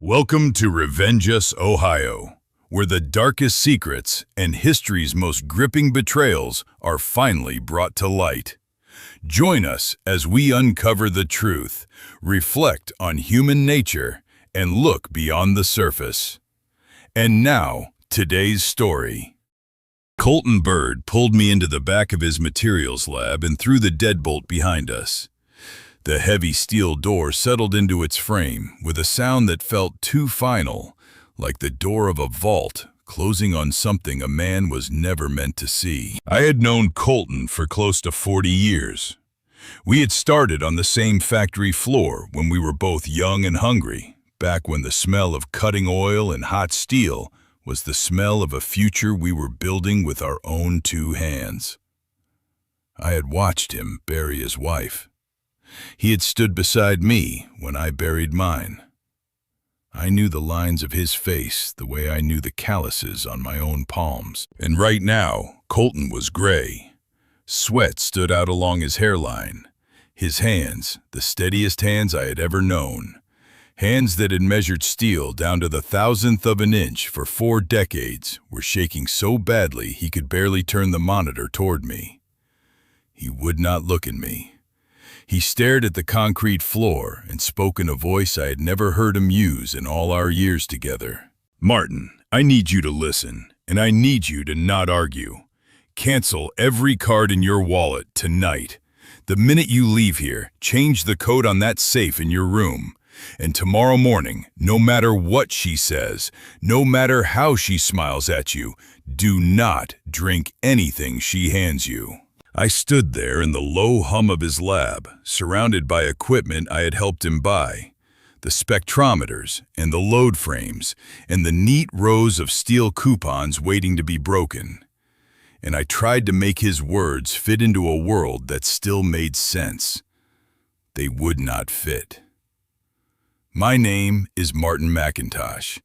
Welcome to Revenge Us, Ohio, where the darkest secrets and history's most gripping betrayals are finally brought to light. Join us as we uncover the truth, reflect on human nature, and look beyond the surface. And now, today's story. Colton Bird pulled me into the back of his materials lab and threw the deadbolt behind us. The heavy steel door settled into its frame with a sound that felt too final, like the door of a vault closing on something a man was never meant to see. I had known Colton for close to 40 years. We had started on the same factory floor when we were both young and hungry, back when the smell of cutting oil and hot steel was the smell of a future we were building with our own two hands. I had watched him bury his wife. He had stood beside me when I buried mine. I knew the lines of his face the way I knew the calluses on my own palms. And right now, Colton was gray. Sweat stood out along his hairline. His hands, the steadiest hands I had ever known. Hands that had measured steel down to the thousandth of an inch for 4 decades, were shaking so badly he could barely turn the monitor toward me. He would not look at me. He stared at the concrete floor and spoke in a voice I had never heard him use in all our years together. "Martin, I need you to listen, and I need you to not argue. Cancel every card in your wallet tonight. The minute you leave here, change the code on that safe in your room. And tomorrow morning, no matter what she says, no matter how she smiles at you, do not drink anything she hands you." I stood there in the low hum of his lab, surrounded by equipment I had helped him buy, the spectrometers and the load frames and the neat rows of steel coupons waiting to be broken. And I tried to make his words fit into a world that still made sense. They would not fit. My name is Martin McIntosh.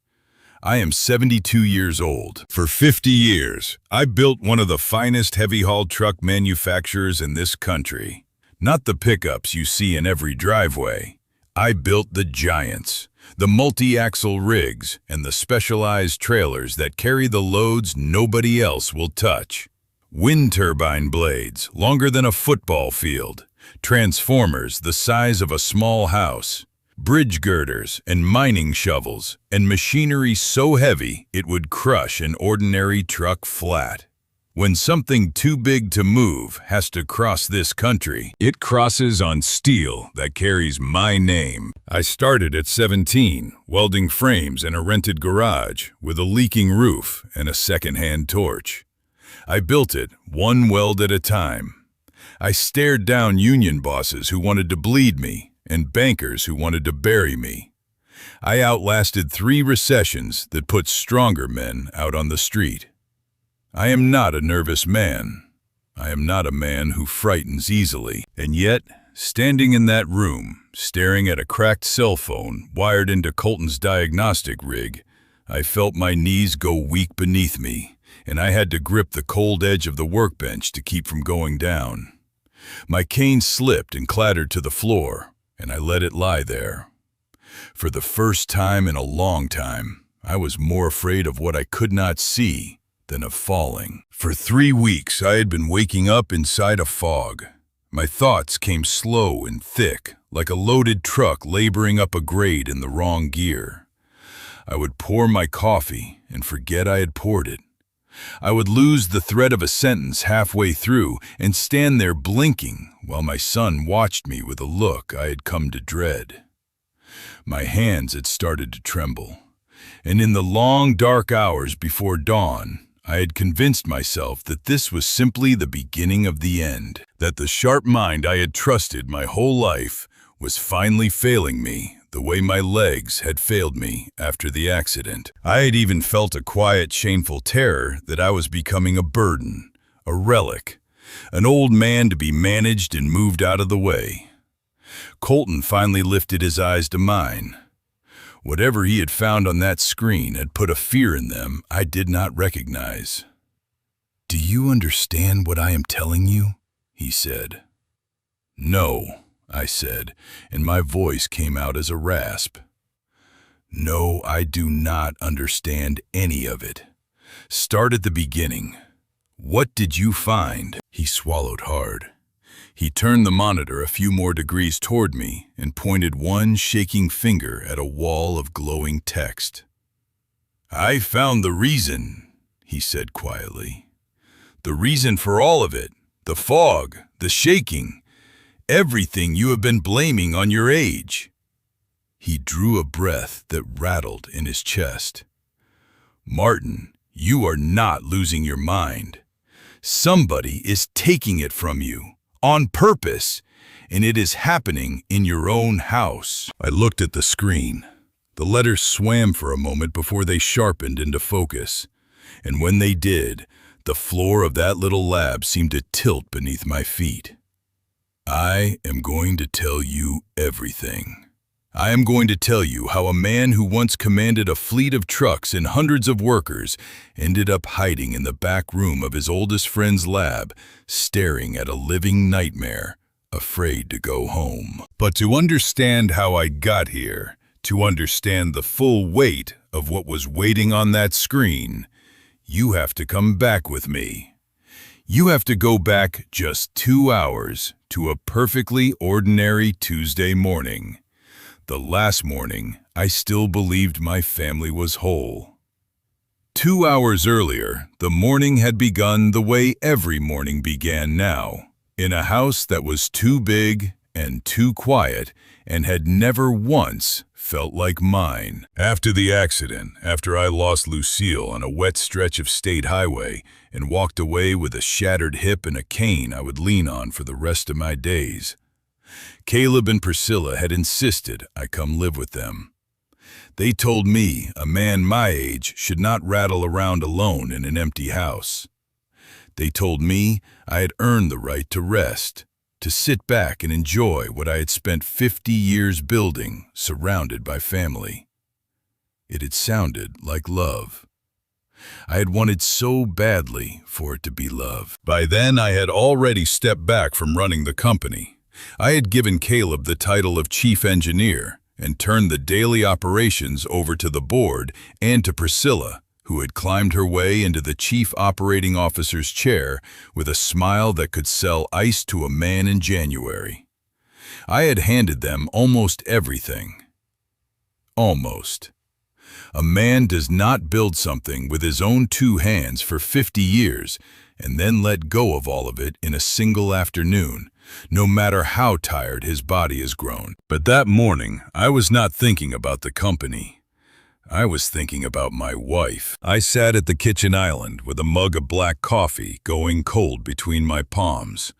I am 72 years old. For 50 years, I built one of the finest heavy-haul truck manufacturers in this country. Not the pickups you see in every driveway. I built the giants, the multi-axle rigs, and the specialized trailers that carry the loads nobody else will touch. Wind turbine blades, longer than a football field. Transformers the size of a small house. Bridge girders and mining shovels, and machinery so heavy it would crush an ordinary truck flat. When something too big to move has to cross this country, it crosses on steel that carries my name. I started at 17, welding frames in a rented garage with a leaking roof and a second-hand torch. I built it one weld at a time. I stared down union bosses who wanted to bleed me, and bankers who wanted to bury me. I outlasted 3 recessions that put stronger men out on the street. I am not a nervous man. I am not a man who frightens easily. And yet, standing in that room, staring at a cracked cell phone wired into Colton's diagnostic rig, I felt my knees go weak beneath me, and I had to grip the cold edge of the workbench to keep from going down. My cane slipped and clattered to the floor, and I let it lie there. For the first time in a long time, I was more afraid of what I could not see than of falling. For 3 weeks, I had been waking up inside a fog. My thoughts came slow and thick, like a loaded truck laboring up a grade in the wrong gear. I would pour my coffee and forget I had poured it. I would lose the thread of a sentence halfway through and stand there blinking while my son watched me with a look I had come to dread. My hands had started to tremble, and in the long dark hours before dawn, I had convinced myself that this was simply the beginning of the end, that the sharp mind I had trusted my whole life was finally failing me the way my legs had failed me after the accident. I had even felt a quiet, shameful terror that I was becoming a burden, a relic, an old man to be managed and moved out of the way. Colton finally lifted his eyes to mine. Whatever he had found on that screen had put a fear in them I did not recognize. "Do you understand what I am telling you?" he said. "No," I said, and my voice came out as a rasp. No, I do not understand any of it. Start at the beginning. What did you find? He swallowed hard. He turned the monitor a few more degrees toward me and pointed one shaking finger at a wall of glowing text. I found the reason, he said quietly. The reason for all of it, the fog, the shaking, everything you have been blaming on your age. He drew a breath that rattled in his chest. Martin, you are not losing your mind. Somebody is taking it from you, on purpose, and it is happening in your own house. I looked at the screen. The letters swam for a moment before they sharpened into focus. And when they did, the floor of that little lab seemed to tilt beneath my feet. I am going to tell you everything. I am going to tell you how a man who once commanded a fleet of trucks and hundreds of workers ended up hiding in the back room of his oldest friend's lab, staring at a living nightmare, afraid to go home. But to understand how I got here, to understand the full weight of what was waiting on that screen, you have to come back with me. You have to go back just 2 hours to a perfectly ordinary Tuesday morning. The last morning, I still believed my family was whole. 2 hours earlier, the morning had begun the way every morning began now, in a house that was too big and too quiet and had never once felt like mine. After the accident, after I lost Lucille on a wet stretch of state highway and walked away with a shattered hip and a cane I would lean on for the rest of my days, Caleb and Priscilla had insisted I come live with them. They told me a man my age should not rattle around alone in an empty house. They told me I had earned the right to rest, to sit back and enjoy what I had spent 50 years building, surrounded by family. It had sounded like love. I had wanted so badly for it to be love. By then, I had already stepped back from running the company. I had given Caleb the title of chief engineer and turned the daily operations over to the board and to Priscilla, who had climbed her way into the chief operating officer's chair with a smile that could sell ice to a man in January. I had handed them almost everything. Almost. A man does not build something with his own 2 hands for 50 years and then let go of all of it in a single afternoon, no matter how tired his body has grown. But that morning, I was not thinking about the company. I was thinking about my wife. I sat at the kitchen island with a mug of black coffee going cold between my palms,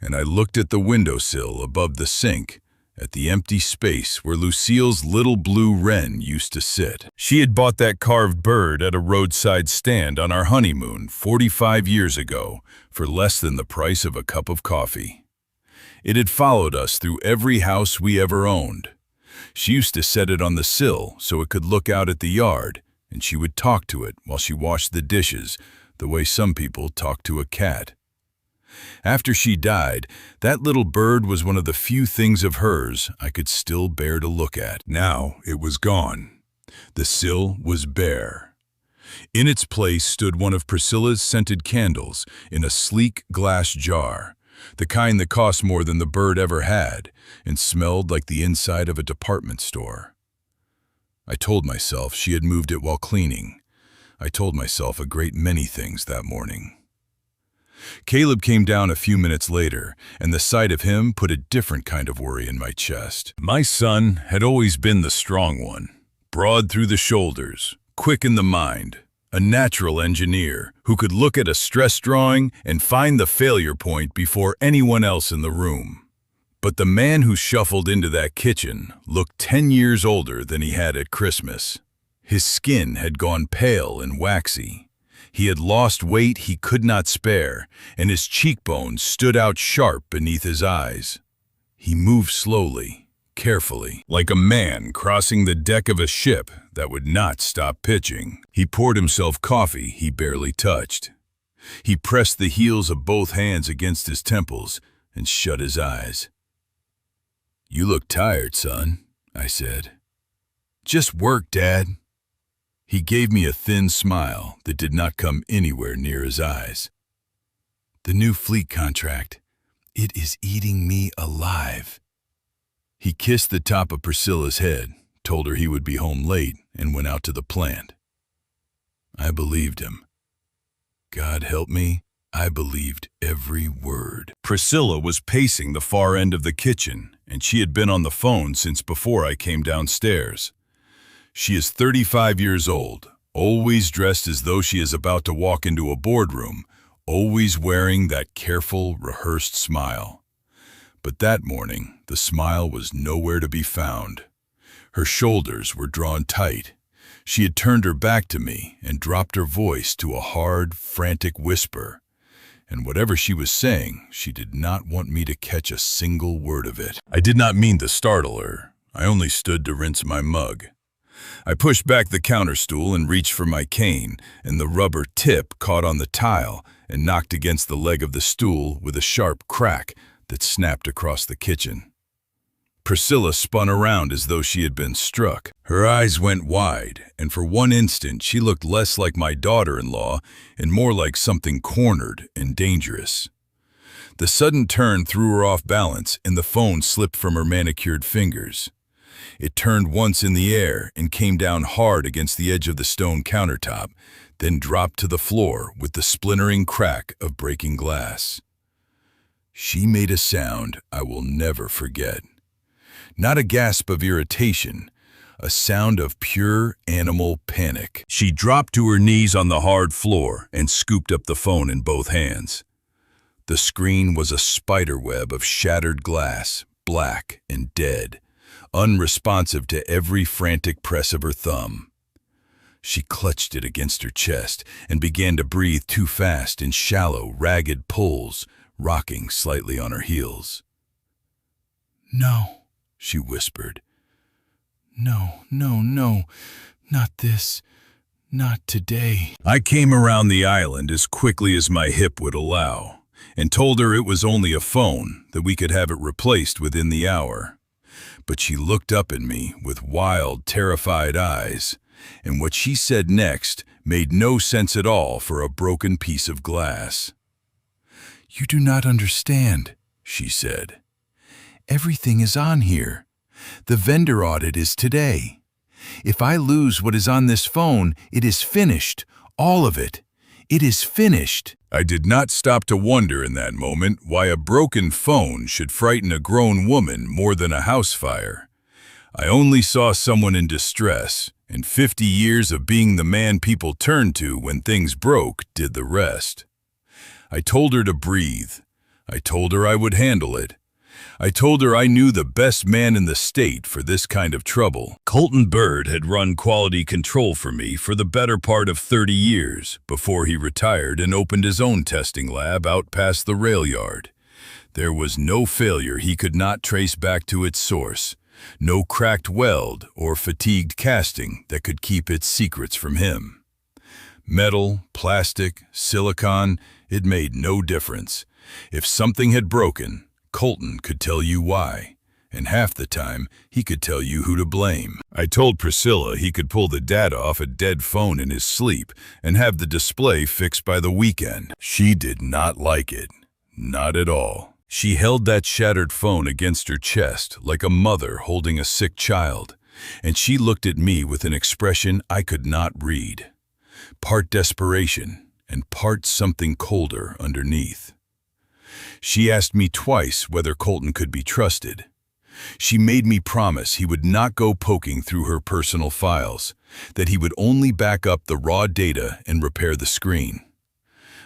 and I looked at the windowsill above the sink, at the empty space where Lucille's little blue wren used to sit. She had bought that carved bird at a roadside stand on our honeymoon 45 years ago for less than the price of a cup of coffee. It had followed us through every house we ever owned. She used to set it on the sill so it could look out at the yard, and she would talk to it while she washed the dishes, the way some people talk to a cat. After she died, that little bird was one of the few things of hers I could still bear to look at. Now it was gone. The sill was bare. In its place stood one of Priscilla's scented candles in a sleek glass jar, the kind that cost more than the bird ever had and smelled like the inside of a department store. I told myself she had moved it while cleaning. I told myself a great many things that morning. Caleb came down a few minutes later, and the sight of him put a different kind of worry in my chest. My son had always been the strong one, broad through the shoulders, quick in the mind, a natural engineer who could look at a stress drawing and find the failure point before anyone else in the room. But the man who shuffled into that kitchen looked 10 years older than he had at Christmas. His skin had gone pale and waxy. He had lost weight he could not spare, and his cheekbones stood out sharp beneath his eyes. He moved slowly, carefully, like a man crossing the deck of a ship that would not stop pitching. He poured himself coffee he barely touched. He pressed the heels of both hands against his temples and shut his eyes. "You look tired, son," I said. Just work, Dad. He gave me a thin smile that did not come anywhere near his eyes. The new fleet contract, it is eating me alive. He kissed the top of Priscilla's head, told her he would be home late, and went out to the plant. I believed him. God help me, I believed every word. Priscilla was pacing the far end of the kitchen, and she had been on the phone since before I came downstairs. She is 35 years old, always dressed as though she is about to walk into a boardroom, always wearing that careful, rehearsed smile. But that morning, the smile was nowhere to be found. Her shoulders were drawn tight. She had turned her back to me and dropped her voice to a hard, frantic whisper. And whatever she was saying, she did not want me to catch a single word of it. I did not mean to startle her. I only stood to rinse my mug. I pushed back the counter stool and reached for my cane, and the rubber tip caught on the tile and knocked against the leg of the stool with a sharp crack that snapped across the kitchen. Priscilla spun around as though she had been struck. Her eyes went wide, and for one instant she looked less like my daughter-in-law and more like something cornered and dangerous. The sudden turn threw her off balance, and the phone slipped from her manicured fingers. It turned once in the air and came down hard against the edge of the stone countertop, then dropped to the floor with the splintering crack of breaking glass. She made a sound I will never forget. Not a gasp of irritation, a sound of pure animal panic. She dropped to her knees on the hard floor and scooped up the phone in both hands. The screen was a spiderweb of shattered glass, black and dead, unresponsive to every frantic press of her thumb. She clutched it against her chest and began to breathe too fast in shallow, ragged pulls, rocking slightly on her heels. "No," she whispered. "No, no, no, not this, not today." I came around the island as quickly as my hip would allow and told her it was only a phone, that we could have it replaced within the hour. But she looked up at me with wild, terrified eyes, and what she said next made no sense at all for a broken piece of glass. "You do not understand," she said. "Everything is on here. The vendor audit is today. If I lose what is on this phone, it is finished. All of it. It is finished." I did not stop to wonder in that moment why a broken phone should frighten a grown woman more than a house fire. I only saw someone in distress, and 50 years of being the man people turned to when things broke did the rest. I told her to breathe. I told her I would handle it. I told her I knew the best man in the state for this kind of trouble. Colton Bird had run quality control for me for the better part of 30 years before he retired and opened his own testing lab out past the rail yard. There was no failure he could not trace back to its source, no cracked weld or fatigued casting that could keep its secrets from him. Metal, plastic, silicon, it made no difference. If something had broken, Colton could tell you why, and half the time he could tell you who to blame. I told Priscilla he could pull the data off a dead phone in his sleep and have the display fixed by the weekend. She did not like it. Not at all. She held that shattered phone against her chest like a mother holding a sick child, and she looked at me with an expression I could not read. Part desperation and part something colder underneath. She asked me twice whether Colton could be trusted. She made me promise he would not go poking through her personal files, that he would only back up the raw data and repair the screen.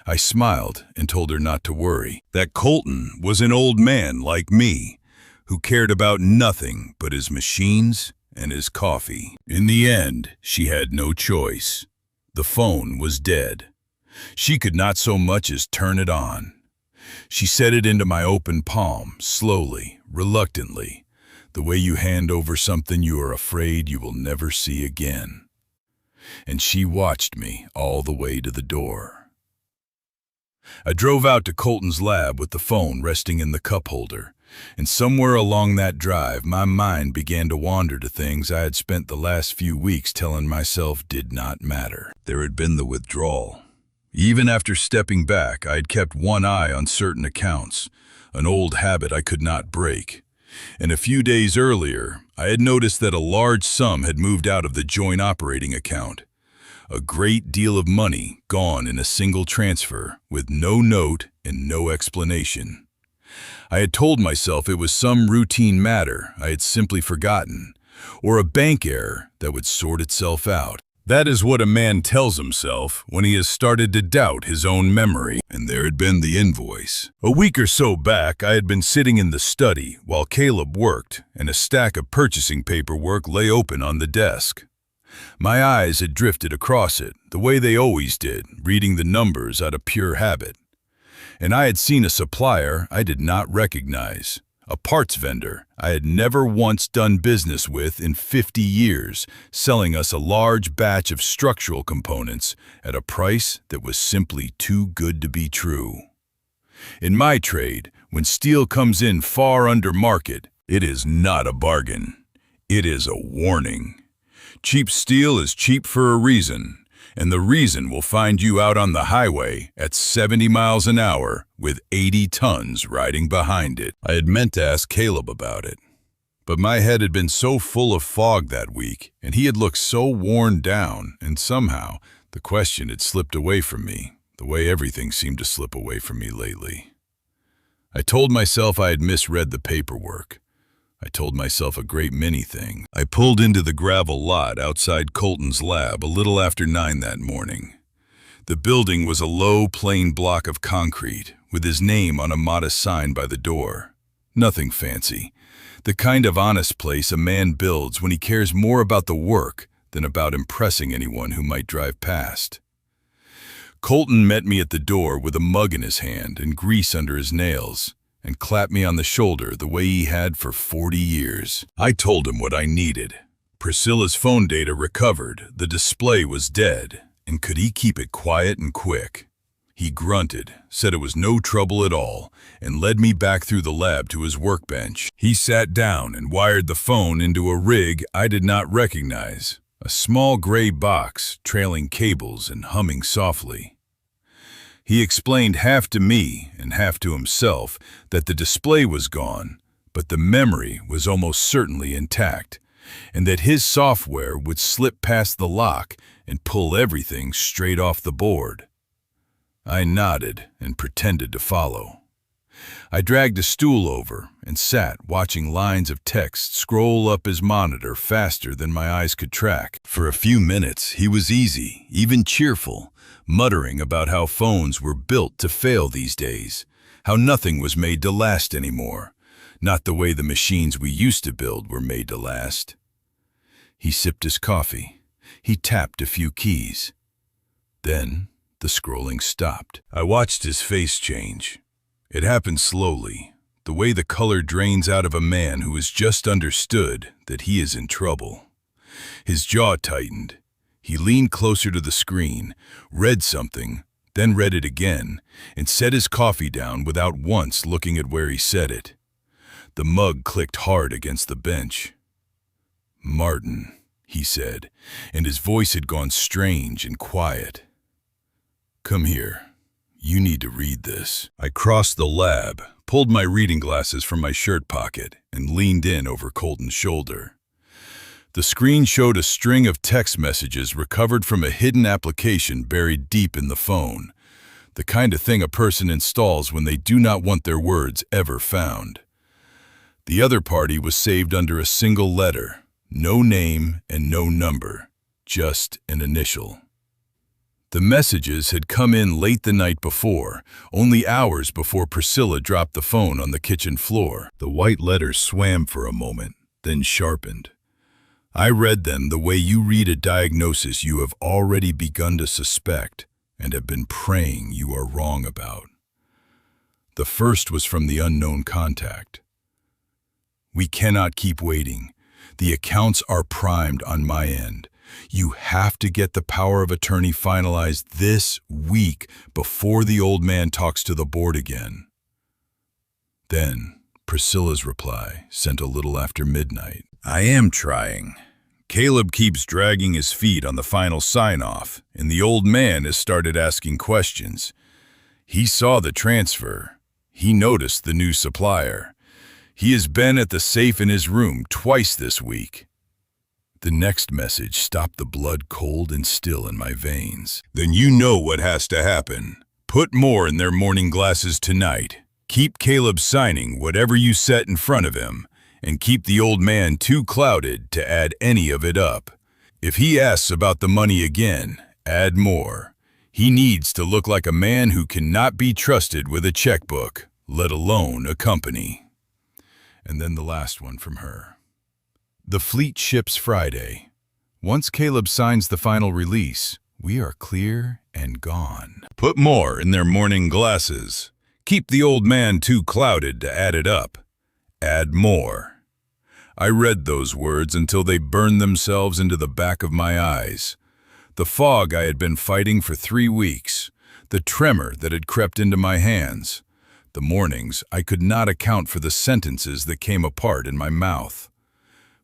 I smiled and told her not to worry, that Colton was an old man like me, who cared about nothing but his machines and his coffee. In the end, she had no choice. The phone was dead. She could not so much as turn it on. She set it into my open palm, slowly, reluctantly, the way you hand over something you are afraid you will never see again. And she watched me all the way to the door. I drove out to Colton's lab with the phone resting in the cup holder, And somewhere along that drive, my mind began to wander to things I had spent the last few weeks telling myself did not matter. There had been the withdrawal. Even after stepping back, I had kept one eye on certain accounts, an old habit I could not break. And a few days earlier, I had noticed that a large sum had moved out of the joint operating account. A great deal of money gone in a single transfer, with no note and no explanation. I had told myself it was some routine matter I had simply forgotten, or a bank error that would sort itself out. That is what a man tells himself when he has started to doubt his own memory. And there had been the invoice. A week or so back, I had been sitting in the study while Caleb worked, and a stack of purchasing paperwork lay open on the desk. My eyes had drifted across it, the way they always did, reading the numbers out of pure habit. And I had seen a supplier I did not recognize, a parts vendor I had never once done business with in 50 years, selling us a large batch of structural components at a price that was simply too good to be true. In my trade, when steel comes in far under market, it is not a bargain. It is a warning. Cheap steel is cheap for a reason, and the reason will find you out on the highway at 70 miles an hour with 80 tons riding behind it. I had meant to ask Caleb about it, but my head had been so full of fog that week, and he had looked so worn down, and somehow the question had slipped away from me, the way everything seemed to slip away from me lately. I told myself I had misread the paperwork. I told myself a great many things. I pulled into the gravel lot outside Colton's lab a little after 9 that morning. The building was a low, plain block of concrete, with his name on a modest sign by the door. Nothing fancy. The kind of honest place a man builds when he cares more about the work than about impressing anyone who might drive past. Colton met me at the door with a mug in his hand and grease under his nails, and clapped me on the shoulder the way he had for 40 years. I told him what I needed. Priscilla's phone data recovered, the display was dead, and could he keep it quiet and quick? He grunted, said it was no trouble at all, and led me back through the lab to his workbench. He sat down and wired the phone into a rig I did not recognize, a small gray box trailing cables and humming softly. He explained half to me and half to himself that the display was gone, but the memory was almost certainly intact, and that his software would slip past the lock and pull everything straight off the board. I nodded and pretended to follow. I dragged a stool over and sat watching lines of text scroll up his monitor faster than my eyes could track. For a few minutes, he was easy, even cheerful, muttering about how phones were built to fail these days, how nothing was made to last anymore, not the way the machines we used to build were made to last. He sipped his coffee. He tapped a few keys. Then the scrolling stopped. I watched his face change. It happened slowly, the way the color drains out of a man who has just understood that he is in trouble. His jaw tightened. He leaned closer to the screen, read something, then read it again, and set his coffee down without once looking at where he set it. The mug clicked hard against the bench. "Martin," he said, and his voice had gone strange and quiet. "Come here. You need to read this." I crossed the lab, pulled my reading glasses from my shirt pocket, and leaned in over Colton's shoulder. The screen showed a string of text messages recovered from a hidden application buried deep in the phone, the kind of thing a person installs when they do not want their words ever found. The other party was saved under a single letter, no name and no number, just an initial. The messages had come in late the night before, only hours before Priscilla dropped the phone on the kitchen floor. The white letters swam for a moment, then sharpened. I read them the way you read a diagnosis you have already begun to suspect and have been praying you are wrong about. The first was from the unknown contact. "We cannot keep waiting. The accounts are primed on my end. You have to get the power of attorney finalized this week before the old man talks to the board again." Then, Priscilla's reply, sent a little after midnight. I am trying. Caleb keeps dragging his feet on the final sign-off, and the old man has started asking questions. He saw the transfer. He noticed the new supplier. He has been at the safe in his room twice this week. The next message stopped the blood cold and still in my veins. Then you know what has to happen. Put more in their morning glasses tonight. Keep Caleb signing whatever you set in front of him, and keep the old man too clouded to add any of it up. If he asks about the money again, add more. He needs to look like a man who cannot be trusted with a checkbook, let alone a company. And then the last one from her. The fleet ships Friday. Once Caleb signs the final release, we are clear and gone. Put more in their morning glasses. Keep the old man too clouded to add it up. Add more. I read those words until they burned themselves into the back of my eyes. The fog I had been fighting for 3 weeks, the tremor that had crept into my hands. The mornings I could not account for the sentences that came apart in my mouth.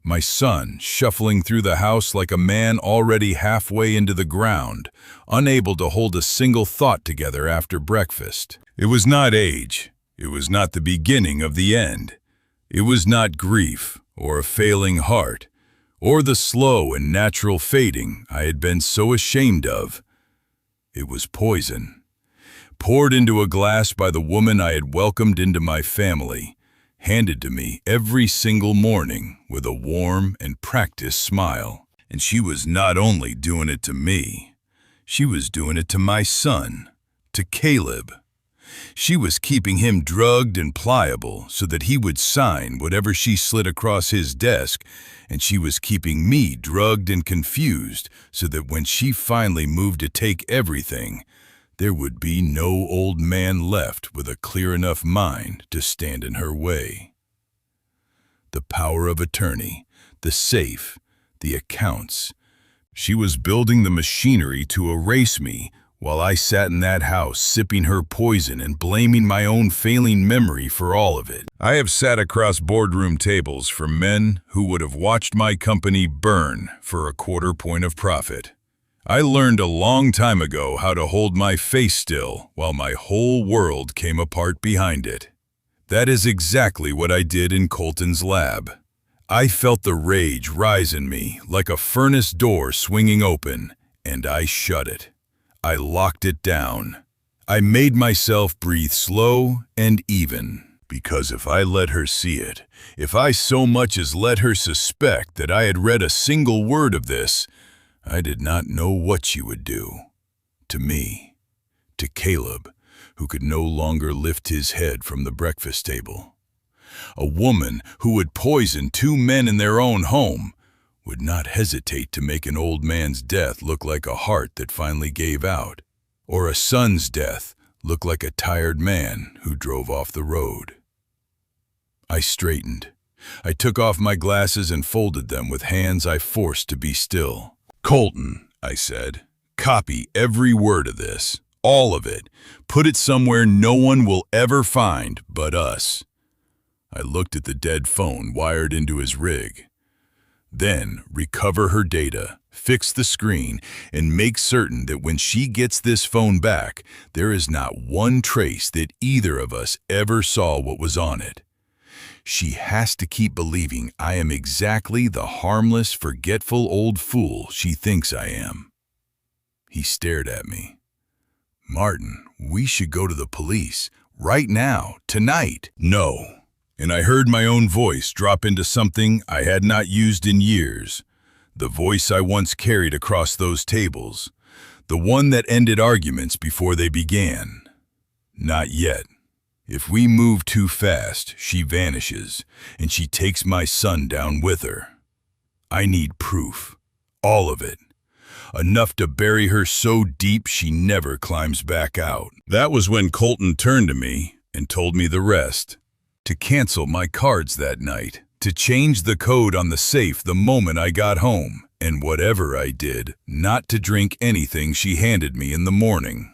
My son shuffling through the house like a man already halfway into the ground, unable to hold a single thought together after breakfast. It was not age. It was not the beginning of the end. It was not grief or a failing heart, or the slow and natural fading I had been so ashamed of. It was poison, poured into a glass by the woman I had welcomed into my family, handed to me every single morning with a warm and practiced smile. And she was not only doing it to me, she was doing it to my son, to Caleb. She was keeping him drugged and pliable so that he would sign whatever she slid across his desk, and she was keeping me drugged and confused so that when she finally moved to take everything, there would be no old man left with a clear enough mind to stand in her way. The power of attorney, the safe, the accounts. She was building the machinery to erase me while I sat in that house sipping her poison and blaming my own failing memory for all of it. I have sat across boardroom tables for men who would have watched my company burn for a quarter point of profit. I learned a long time ago how to hold my face still while my whole world came apart behind it. That is exactly what I did in Colton's lab. I felt the rage rise in me like a furnace door swinging open, and I shut it. I locked it down. I made myself breathe slow and even, because if I let her see it, if I so much as let her suspect that I had read a single word of this, I did not know what she would do. To me, to Caleb, who could no longer lift his head from the breakfast table. A woman who would poison 2 men in their own home would not hesitate to make an old man's death look like a heart that finally gave out, or a son's death look like a tired man who drove off the road. I straightened. I took off my glasses and folded them with hands I forced to be still. Colton, I said, copy every word of this, all of it. Put it somewhere no one will ever find but us. I looked at the dead phone wired into his rig. Then recover her data, fix the screen, and make certain that when she gets this phone back, there is not one trace that either of us ever saw what was on it. She has to keep believing I am exactly the harmless, forgetful old fool she thinks I am. He stared at me. Martin, we should go to the police, right now, tonight. No. And I heard my own voice drop into something I had not used in years. The voice I once carried across those tables. The one that ended arguments before they began. Not yet. If we move too fast, she vanishes, and she takes my son down with her. I need proof. All of it. Enough to bury her so deep she never climbs back out. That was when Colton turned to me and told me the rest. To cancel my cards that night, to change the code on the safe the moment I got home, and whatever I did, not to drink anything she handed me in the morning.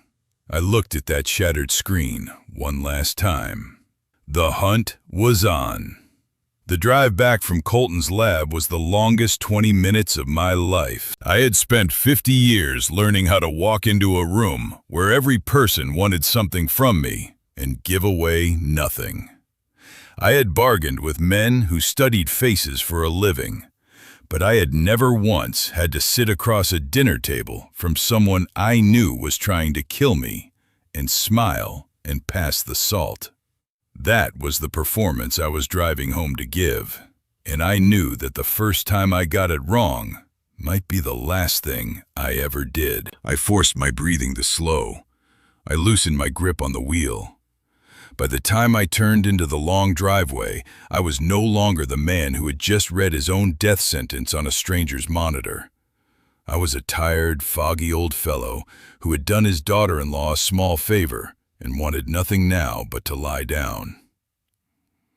I looked at that shattered screen one last time. The hunt was on. The drive back from Colton's lab was the longest 20 minutes of my life. I had spent 50 years learning how to walk into a room where every person wanted something from me and give away nothing. I had bargained with men who studied faces for a living, but I had never once had to sit across a dinner table from someone I knew was trying to kill me and smile and pass the salt. That was the performance I was driving home to give, and I knew that the first time I got it wrong might be the last thing I ever did. I forced my breathing to slow. I loosened my grip on the wheel. By the time I turned into the long driveway, I was no longer the man who had just read his own death sentence on a stranger's monitor. I was a tired, foggy old fellow who had done his daughter-in-law a small favor and wanted nothing now but to lie down.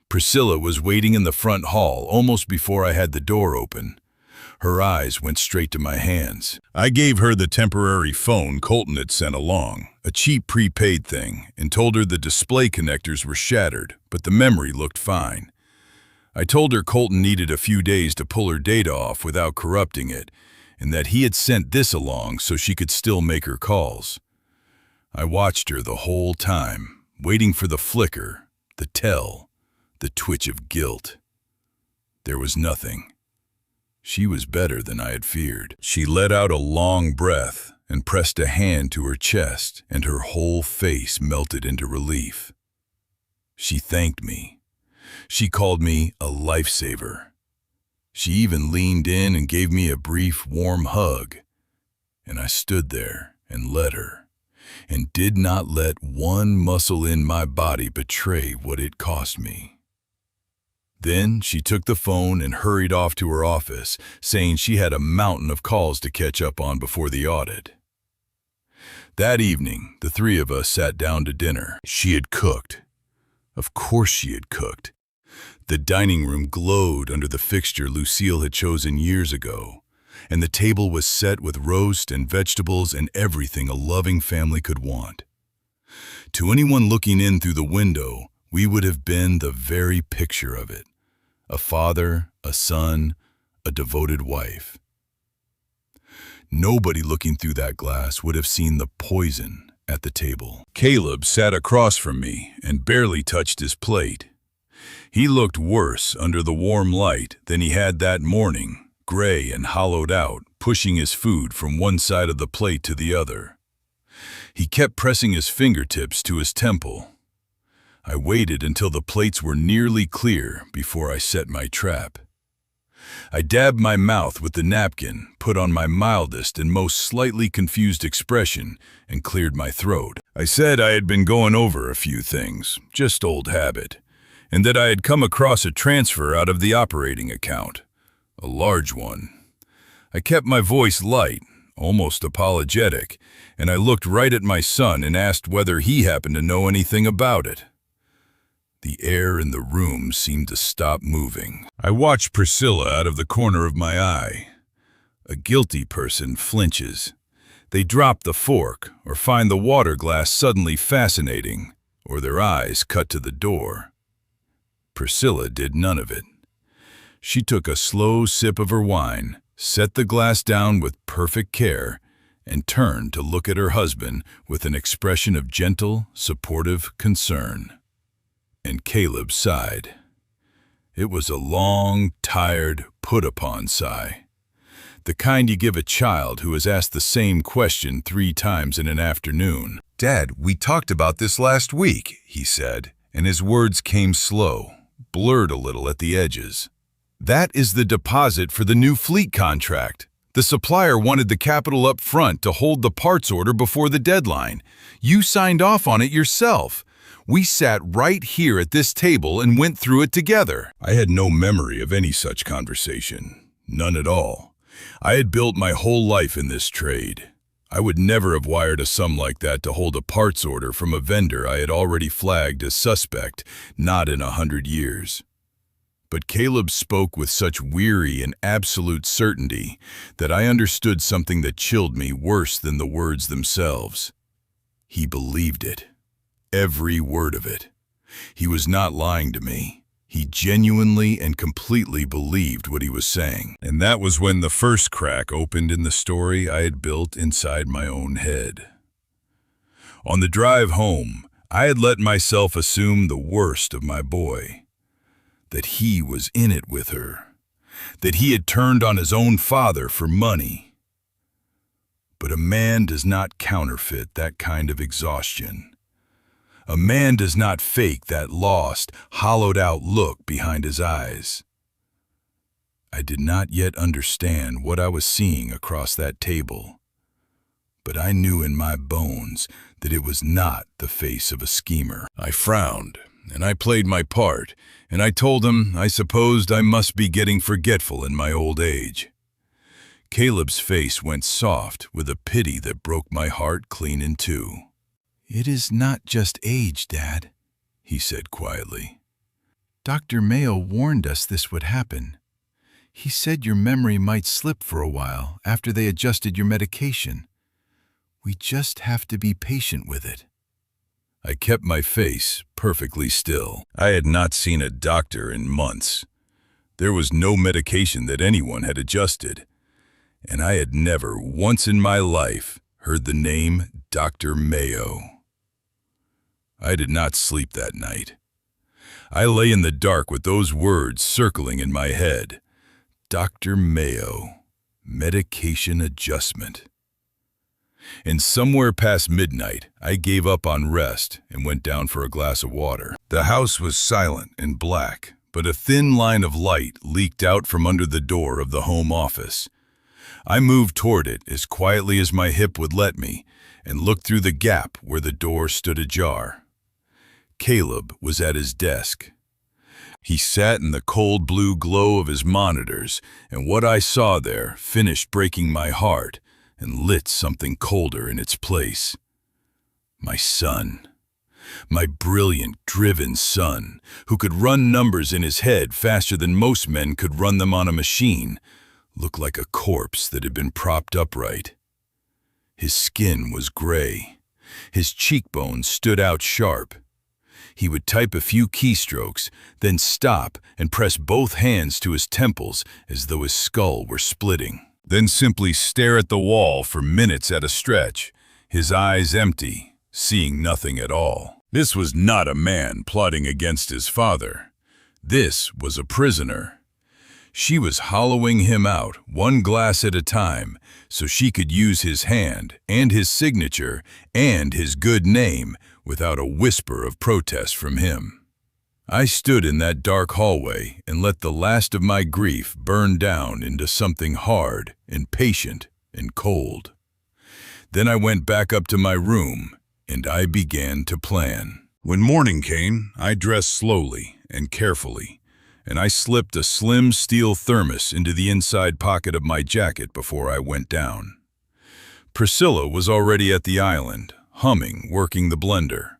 Priscilla was waiting in the front hall almost before I had the door open. Her eyes went straight to my hands. I gave her the temporary phone Colton had sent along, a cheap prepaid thing, and told her the display connectors were shattered, but the memory looked fine. I told her Colton needed a few days to pull her data off without corrupting it, and that he had sent this along so she could still make her calls. I watched her the whole time, waiting for the flicker, the tell, the twitch of guilt. There was nothing. She was better than I had feared. She let out a long breath and pressed a hand to her chest, and her whole face melted into relief. She thanked me. She called me a lifesaver. She even leaned in and gave me a brief, warm hug. And I stood there and let her, and did not let one muscle in my body betray what it cost me. Then she took the phone and hurried off to her office, saying she had a mountain of calls to catch up on before the audit. That evening, the three of us sat down to dinner. She had cooked. Of course she had cooked. The dining room glowed under the fixture Lucille had chosen years ago, and the table was set with roast and vegetables and everything a loving family could want. To anyone looking in through the window, we would have been the very picture of it. A father, a son, a devoted wife. Nobody looking through that glass would have seen the poison at the table. Caleb sat across from me and barely touched his plate. He looked worse under the warm light than he had that morning, gray and hollowed out, pushing his food from one side of the plate to the other. He kept pressing his fingertips to his temple. I waited until the plates were nearly clear before I set my trap. I dabbed my mouth with the napkin, put on my mildest and most slightly confused expression, and cleared my throat. I said I had been going over a few things, just old habit, and that I had come across a transfer out of the operating account. A large one. I kept my voice light, almost apologetic, and I looked right at my son and asked whether he happened to know anything about it. The air in the room seemed to stop moving. I watched Priscilla out of the corner of my eye. A guilty person flinches. They drop the fork or find the water glass suddenly fascinating, or their eyes cut to the door. Priscilla did none of it. She took a slow sip of her wine, set the glass down with perfect care, and turned to look at her husband with an expression of gentle, supportive concern. And Caleb sighed. It was a long, tired, put-upon sigh. The kind you give a child who has asked the same question 3 times in an afternoon. "Dad, we talked about this last week," he said, and his words came slow, blurred a little at the edges. "That is the deposit for the new fleet contract. The supplier wanted the capital up front to hold the parts order before the deadline. You signed off on it yourself. We sat right here at this table and went through it together." I had no memory of any such conversation. None at all. I had built my whole life in this trade. I would never have wired a sum like that to hold a parts order from a vendor I had already flagged as suspect, not in 100 years. But Caleb spoke with such weary and absolute certainty that I understood something that chilled me worse than the words themselves. He believed it. Every word of it. He was not lying to me. He genuinely and completely believed what he was saying. And that was when the first crack opened in the story I had built inside my own head. On the drive home, I had let myself assume the worst of my boy. That he was in it with her. That he had turned on his own father for money. But a man does not counterfeit that kind of exhaustion. A man does not fake that lost, hollowed-out look behind his eyes. I did not yet understand what I was seeing across that table, but I knew in my bones that it was not the face of a schemer. I frowned, and I played my part, and I told him I supposed I must be getting forgetful in my old age. Caleb's face went soft with a pity that broke my heart clean in two. "It is not just age, Dad," he said quietly. "Dr. Mayo warned us this would happen. He said your memory might slip for a while after they adjusted your medication. We just have to be patient with it." I kept my face perfectly still. I had not seen a doctor in months. There was no medication that anyone had adjusted, and I had never once in my life heard the name Dr. Mayo. I did not sleep that night. I lay in the dark with those words circling in my head. Dr. Mayo, medication adjustment. And somewhere past midnight, I gave up on rest and went down for a glass of water. The house was silent and black, but a thin line of light leaked out from under the door of the home office. I moved toward it as quietly as my hip would let me and looked through the gap where the door stood ajar. Caleb was at his desk. He sat in the cold blue glow of his monitors, and what I saw there finished breaking my heart and lit something colder in its place. My son. My brilliant, driven son, who could run numbers in his head faster than most men could run them on a machine, looked like a corpse that had been propped upright. His skin was gray. His cheekbones stood out sharp. He would type a few keystrokes, then stop and press both hands to his temples as though his skull were splitting. Then simply stare at the wall for minutes at a stretch, his eyes empty, seeing nothing at all. This was not a man plotting against his father. This was a prisoner. She was hollowing him out, one glass at a time, so she could use his hand and his signature and his good name without a whisper of protest from him. I stood in that dark hallway and let the last of my grief burn down into something hard and patient and cold. Then I went back up to my room and I began to plan. When morning came, I dressed slowly and carefully, and I slipped a slim steel thermos into the inside pocket of my jacket before I went down. Priscilla was already at the island, humming, working the blender.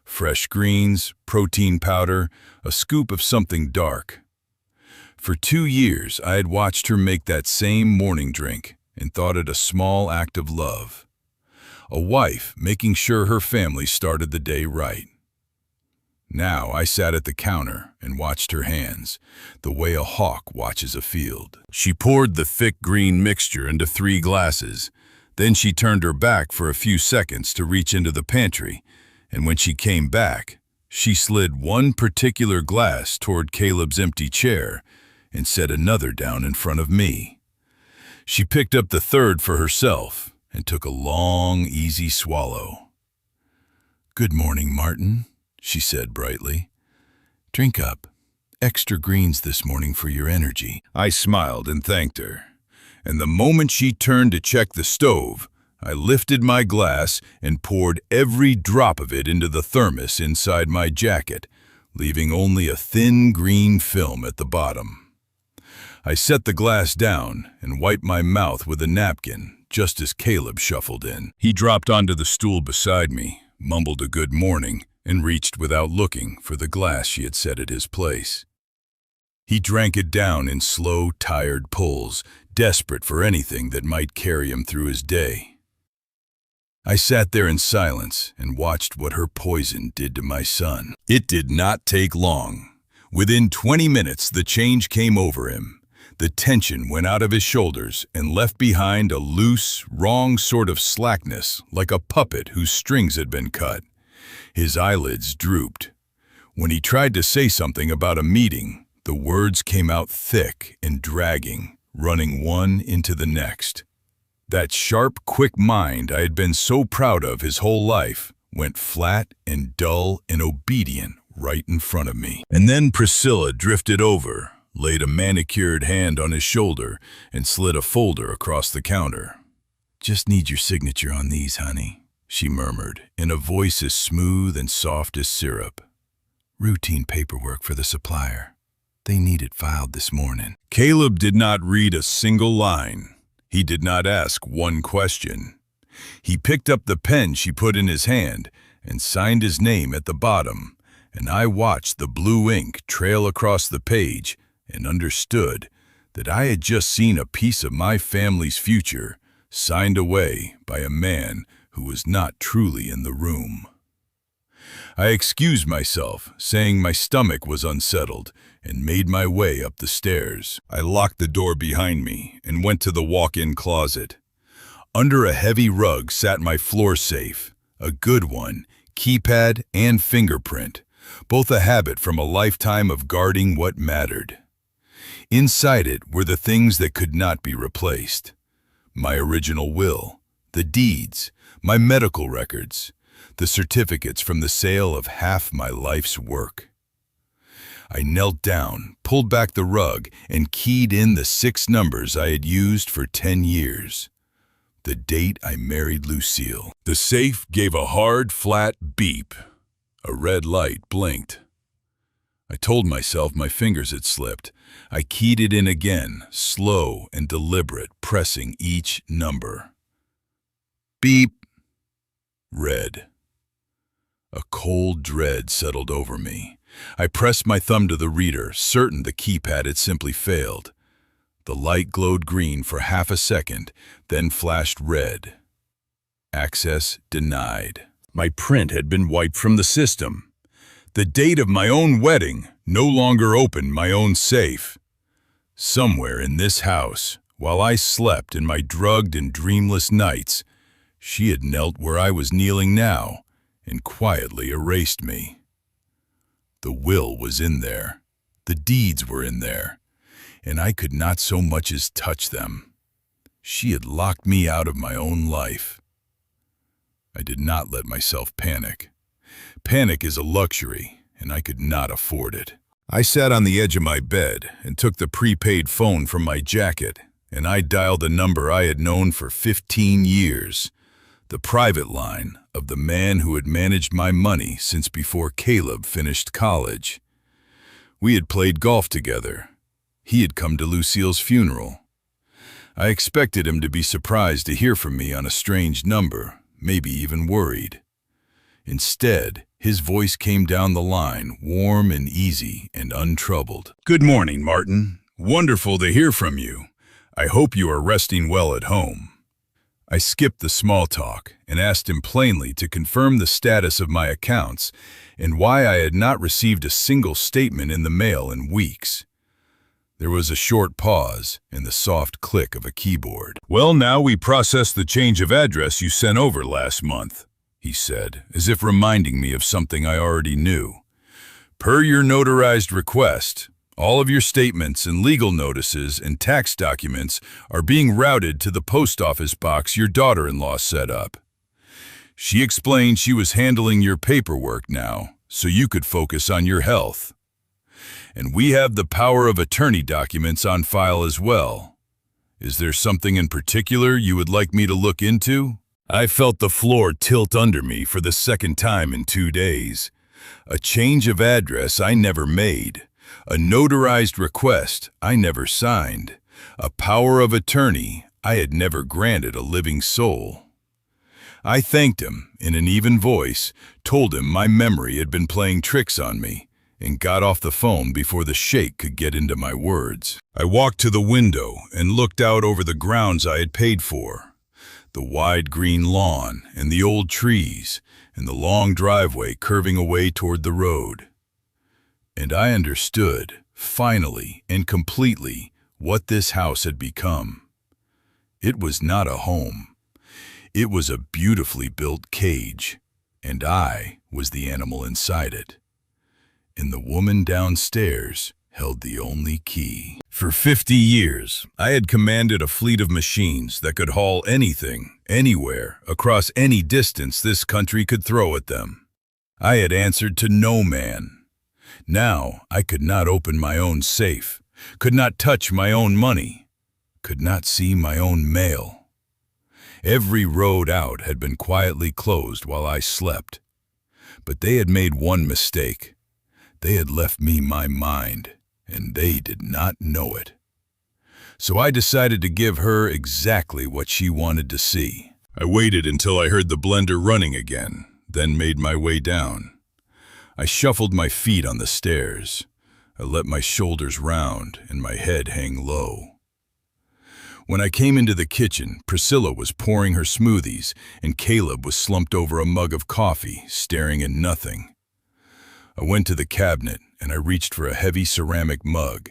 Fresh greens, protein powder, a scoop of something dark. For 2 years, I had watched her make that same morning drink and thought it a small act of love. A wife making sure her family started the day right. Now I sat at the counter and watched her hands, the way a hawk watches a field. She poured the thick green mixture into 3 glasses. Then she turned her back for a few seconds to reach into the pantry, and when she came back, she slid one particular glass toward Caleb's empty chair and set another down in front of me. She picked up the third for herself and took a long, easy swallow. "Good morning, Martin," she said brightly. "Drink up. Extra greens this morning for your energy." I smiled and thanked her, and the moment she turned to check the stove, I lifted my glass and poured every drop of it into the thermos inside my jacket, leaving only a thin green film at the bottom. I set the glass down and wiped my mouth with a napkin just as Caleb shuffled in. He dropped onto the stool beside me, mumbled a good morning, and reached without looking for the glass she had set at his place. He drank it down in slow, tired pulls, desperate for anything that might carry him through his day. I sat there in silence and watched what her poison did to my son. It did not take long. Within 20 minutes, the change came over him. The tension went out of his shoulders and left behind a loose, wrong sort of slackness, like a puppet whose strings had been cut. His eyelids drooped. When he tried to say something about a meeting, the words came out thick and dragging, running one into the next. That sharp, quick mind I had been so proud of his whole life went flat and dull and obedient right in front of me. And then Priscilla drifted over, laid a manicured hand on his shoulder, and slid a folder across the counter. "Just need your signature on these, honey," she murmured, in a voice as smooth and soft as syrup. "Routine paperwork for the supplier. They need it filed this morning." Caleb did not read a single line. He did not ask one question. He picked up the pen she put in his hand and signed his name at the bottom, and I watched the blue ink trail across the page and understood that I had just seen a piece of my family's future signed away by a man who was not truly in the room. I excused myself, saying my stomach was unsettled, and made my way up the stairs. I locked the door behind me and went to the walk-in closet. Under a heavy rug sat my floor safe, a good one, keypad and fingerprint, both a habit from a lifetime of guarding what mattered. Inside it were the things that could not be replaced. My original will, the deeds, my medical records, the certificates from the sale of half my life's work. I knelt down, pulled back the rug, and keyed in the 6 numbers I had used for 10 years. The date I married Lucille. The safe gave a hard, flat beep. A red light blinked. I told myself my fingers had slipped. I keyed it in again, slow and deliberate, pressing each number. Beep. Red. A cold dread settled over me. I pressed my thumb to the reader, certain the keypad had simply failed. The light glowed green for half a second, then flashed red. Access denied. My print had been wiped from the system. The date of my own wedding no longer opened my own safe. Somewhere in this house, while I slept in my drugged and dreamless nights, she had knelt where I was kneeling now and quietly erased me. The will was in there. The deeds were in there, and I could not so much as touch them. She had locked me out of my own life. I did not let myself panic. Panic is a luxury, and I could not afford it. I sat on the edge of my bed and took the prepaid phone from my jacket, and I dialed a number I had known for 15 years, the private line of the man who had managed my money since before Caleb finished college. We had played golf together. He had come to Lucille's funeral. I expected him to be surprised to hear from me on a strange number, maybe even worried. Instead, his voice came down the line, warm and easy and untroubled. "Good morning, Martin. Wonderful to hear from you. I hope you are resting well at home." I skipped the small talk and asked him plainly to confirm the status of my accounts and why I had not received a single statement in the mail in weeks. There was a short pause and the soft click of a keyboard. "Well, now we processed the change of address you sent over last month," he said, as if reminding me of something I already knew. "Per your notarized request, all of your statements and legal notices and tax documents are being routed to the post office box your daughter-in-law set up. She explained she was handling your paperwork now, so you could focus on your health. And we have the power of attorney documents on file as well. Is there something in particular you would like me to look into?" I felt the floor tilt under me for the second time in 2 days. A change of address I never made. A notarized request I never signed. A power of attorney I had never granted a living soul. I thanked him in an even voice, told him my memory had been playing tricks on me, and got off the phone before the shake could get into my words. I walked to the window and looked out over the grounds I had paid for. the wide green lawn and the old trees and the long driveway curving away toward the road. And I understood, finally and completely, what this house had become. It was not a home. It was a beautifully built cage, and I was the animal inside it. And the woman downstairs held the only key. For 50 years, I had commanded a fleet of machines that could haul anything, anywhere, across any distance this country could throw at them. I had answered to no man. Now I could not open my own safe, could not touch my own money, could not see my own mail. Every road out had been quietly closed while I slept. But they had made one mistake. They had left me my mind, and they did not know it. So I decided to give her exactly what she wanted to see. I waited until I heard the blender running again, then made my way down. I shuffled my feet on the stairs. I let my shoulders round and my head hang low. When I came into the kitchen, Priscilla was pouring her smoothies, and Caleb was slumped over a mug of coffee, staring at nothing. I went to the cabinet, and I reached for a heavy ceramic mug,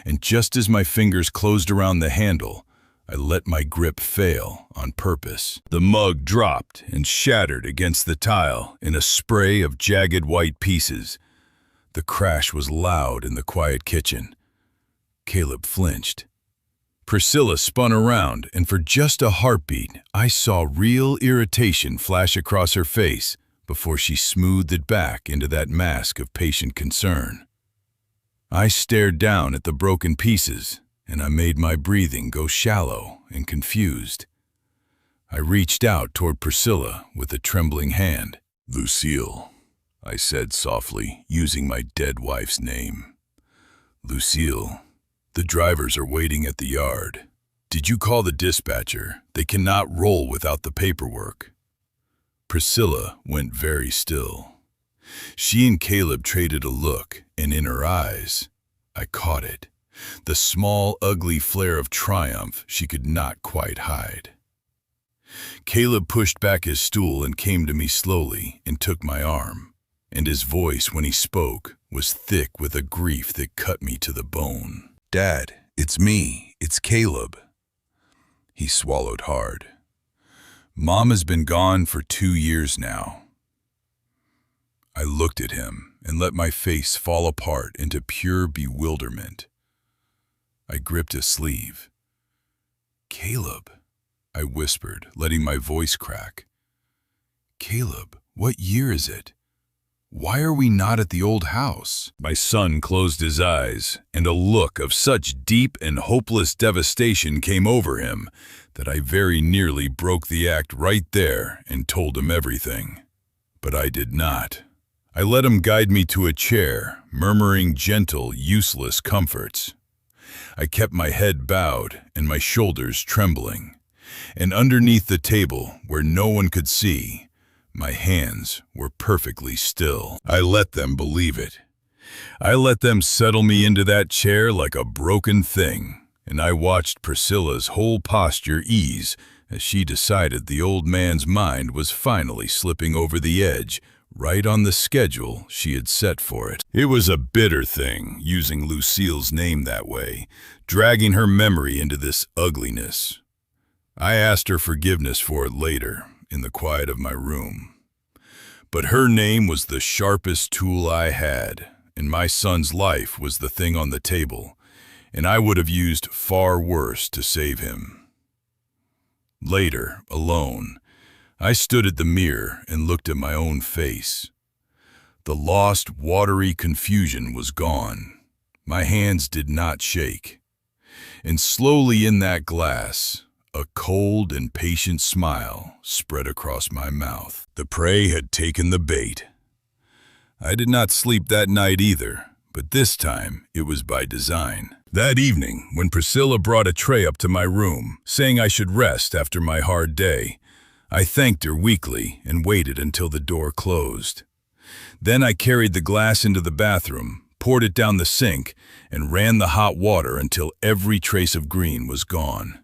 and just as my fingers closed around the handle, I let my grip fail on purpose. The mug dropped and shattered against the tile in a spray of jagged white pieces. The crash was loud in the quiet kitchen. Caleb flinched. Priscilla spun around, and for just a heartbeat, I saw real irritation flash across her face before she smoothed it back into that mask of patient concern. I stared down at the broken pieces, and I made my breathing go shallow and confused. I reached out toward Priscilla with a trembling hand. "Lucille," I said softly, using my dead wife's name. "Lucille, the drivers are waiting at the yard. Did you call the dispatcher? They cannot roll without the paperwork." Priscilla went very still. She and Caleb traded a look, and in her eyes, I caught it. The small, ugly flare of triumph she could not quite hide. Caleb pushed back his stool and came to me slowly and took my arm, and his voice when he spoke was thick with a grief that cut me to the bone. "Dad, it's me. It's Caleb." He swallowed hard. "Mom has been gone for 2 years now." I looked at him and let my face fall apart into pure bewilderment. I gripped his sleeve. "Caleb," I whispered, letting my voice crack. "Caleb, what year is it? Why are we not at the old house?" My son closed his eyes, and a look of such deep and hopeless devastation came over him that I very nearly broke the act right there and told him everything. But I did not. I let him guide me to a chair, murmuring gentle, useless comforts. I kept my head bowed and my shoulders trembling, and underneath the table, where no one could see, my hands were perfectly still. I let them believe it. I let them settle me into that chair like a broken thing, and I watched Priscilla's whole posture ease as she decided the old man's mind was finally slipping over the edge, right on the schedule she had set for it. It was a bitter thing, using Lucille's name that way, dragging her memory into this ugliness. I asked her forgiveness for it later, in the quiet of my room. But her name was the sharpest tool I had, and my son's life was the thing on the table, and I would have used far worse to save him. Later, alone, I stood at the mirror and looked at my own face. The lost, watery confusion was gone. My hands did not shake. And slowly in that glass, a cold and patient smile spread across my mouth. The prey had taken the bait. I did not sleep that night either, but this time it was by design. That evening, when Priscilla brought a tray up to my room, saying I should rest after my hard day, I thanked her weakly and waited until the door closed. Then I carried the glass into the bathroom, poured it down the sink, and ran the hot water until every trace of green was gone.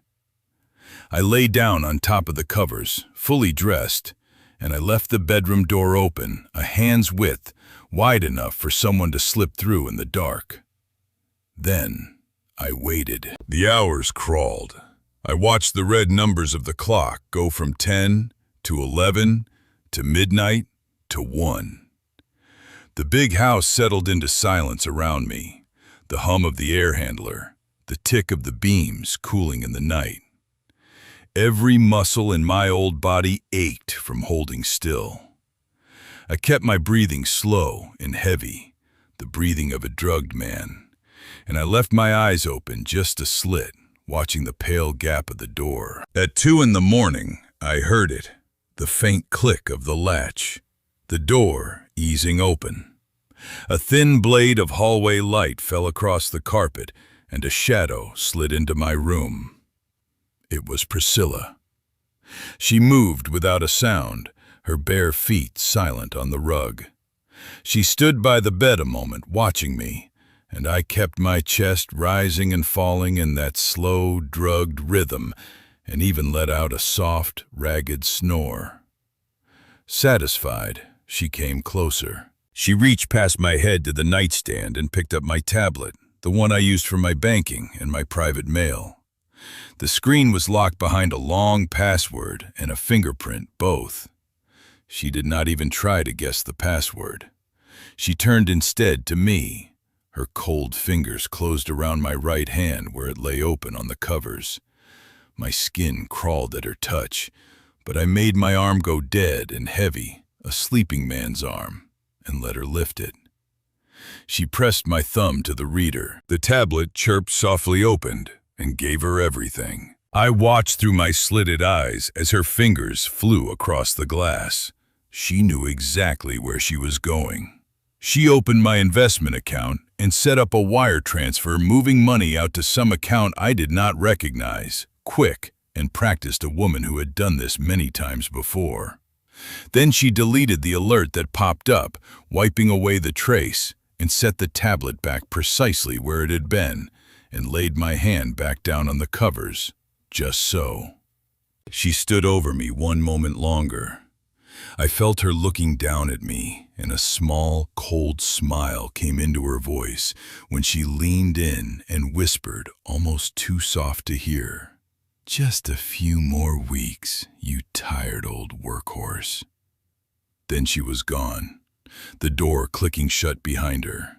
I lay down on top of the covers, fully dressed, and I left the bedroom door open, a hand's width, wide enough for someone to slip through in the dark. Then I waited. The hours crawled. I watched the red numbers of the clock go from 10 to 11 to midnight to 1. The big house settled into silence around me, the hum of the air handler, the tick of the beams cooling in the night. Every muscle in my old body ached from holding still. I kept my breathing slow and heavy, the breathing of a drugged man, and I left my eyes open just a slit, watching the pale gap of the door. At 2 in the morning, I heard it, the faint click of the latch, the door easing open. A thin blade of hallway light fell across the carpet, and a shadow slid into my room. It was Priscilla. She moved without a sound, her bare feet silent on the rug. She stood by the bed a moment, watching me, and I kept my chest rising and falling in that slow, drugged rhythm, and even let out a soft, ragged snore. Satisfied, she came closer. She reached past my head to the nightstand and picked up my tablet, the one I used for my banking and my private mail. The screen was locked behind a long password and a fingerprint, both. She did not even try to guess the password. She turned instead to me. Her cold fingers closed around my right hand where it lay open on the covers. My skin crawled at her touch, but I made my arm go dead and heavy, a sleeping man's arm, and let her lift it. She pressed my thumb to the reader. The tablet chirped softly opened and gave her everything. I watched through my slitted eyes as her fingers flew across the glass. She knew exactly where she was going. She opened my investment account and set up a wire transfer, moving money out to some account I did not recognize, quick and practiced a woman who had done this many times before. Then she deleted the alert that popped up, wiping away the trace, and set the tablet back precisely where it had been, and laid my hand back down on the covers, just so. She stood over me one moment longer. I felt her looking down at me, and a small, cold smile came into her voice when she leaned in and whispered, almost too soft to hear, "Just a few more weeks, you tired old workhorse." Then she was gone, the door clicking shut behind her,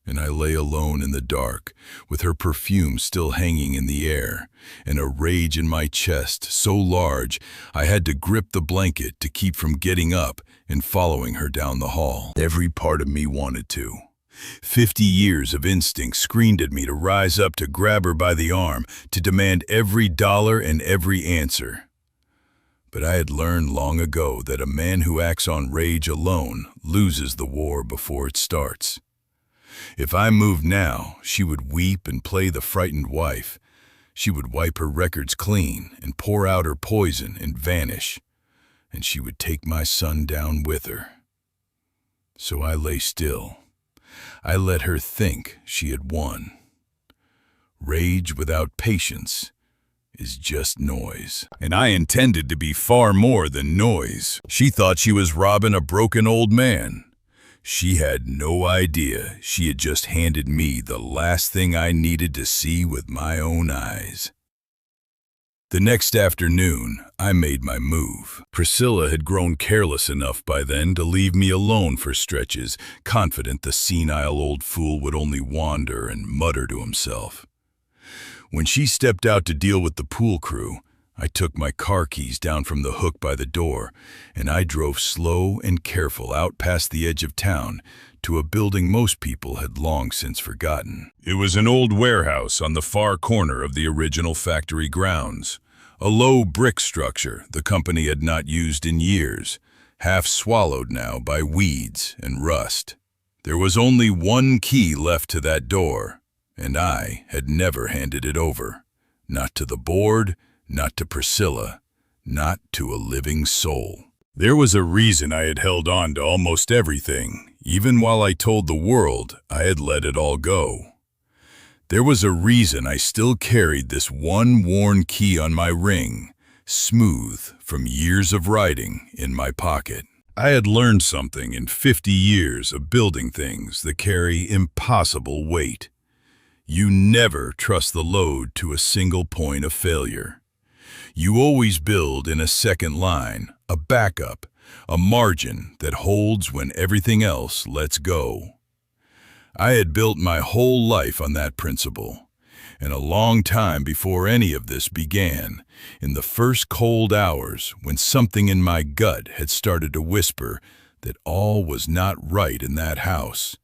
and I lay alone in the dark, with her perfume still hanging in the air, and a rage in my chest so large I had to grip the blanket to keep from getting up and following her down the hall. Every part of me wanted to. 50 years of instinct screamed at me to rise up, to grab her by the arm, to demand every dollar and every answer. But I had learned long ago that a man who acts on rage alone loses the war before it starts. If I moved now, she would weep and play the frightened wife. She would wipe her records clean and pour out her poison and vanish, and she would take my son down with her. So I lay still. I let her think she had won. Rage without patience is just noise. And I intended to be far more than noise. She thought she was robbing a broken old man. She had no idea she had just handed me the last thing I needed to see with my own eyes. The next afternoon, I made my move. Priscilla had grown careless enough by then to leave me alone for stretches, confident the senile old fool would only wander and mutter to himself. When she stepped out to deal with the pool crew, I took my car keys down from the hook by the door, and I drove slow and careful out past the edge of town to a building most people had long since forgotten. It was an old warehouse on the far corner of the original factory grounds, a low brick structure the company had not used in years, half swallowed now by weeds and rust. There was only one key left to that door, and I had never handed it over, not to the board, not to Priscilla, not to a living soul. There was a reason I had held on to almost everything, even while I told the world I had let it all go. There was a reason I still carried this one worn key on my ring, smooth from years of riding, in my pocket. I had learned something in 50 years of building things that carry impossible weight. You never trust the load to a single point of failure. You always build in a second line, a backup, a margin that holds when everything else lets go. I had built my whole life on that principle, and a long time before any of this began, in the first cold hours when something in my gut had started to whisper that all was not right in that house,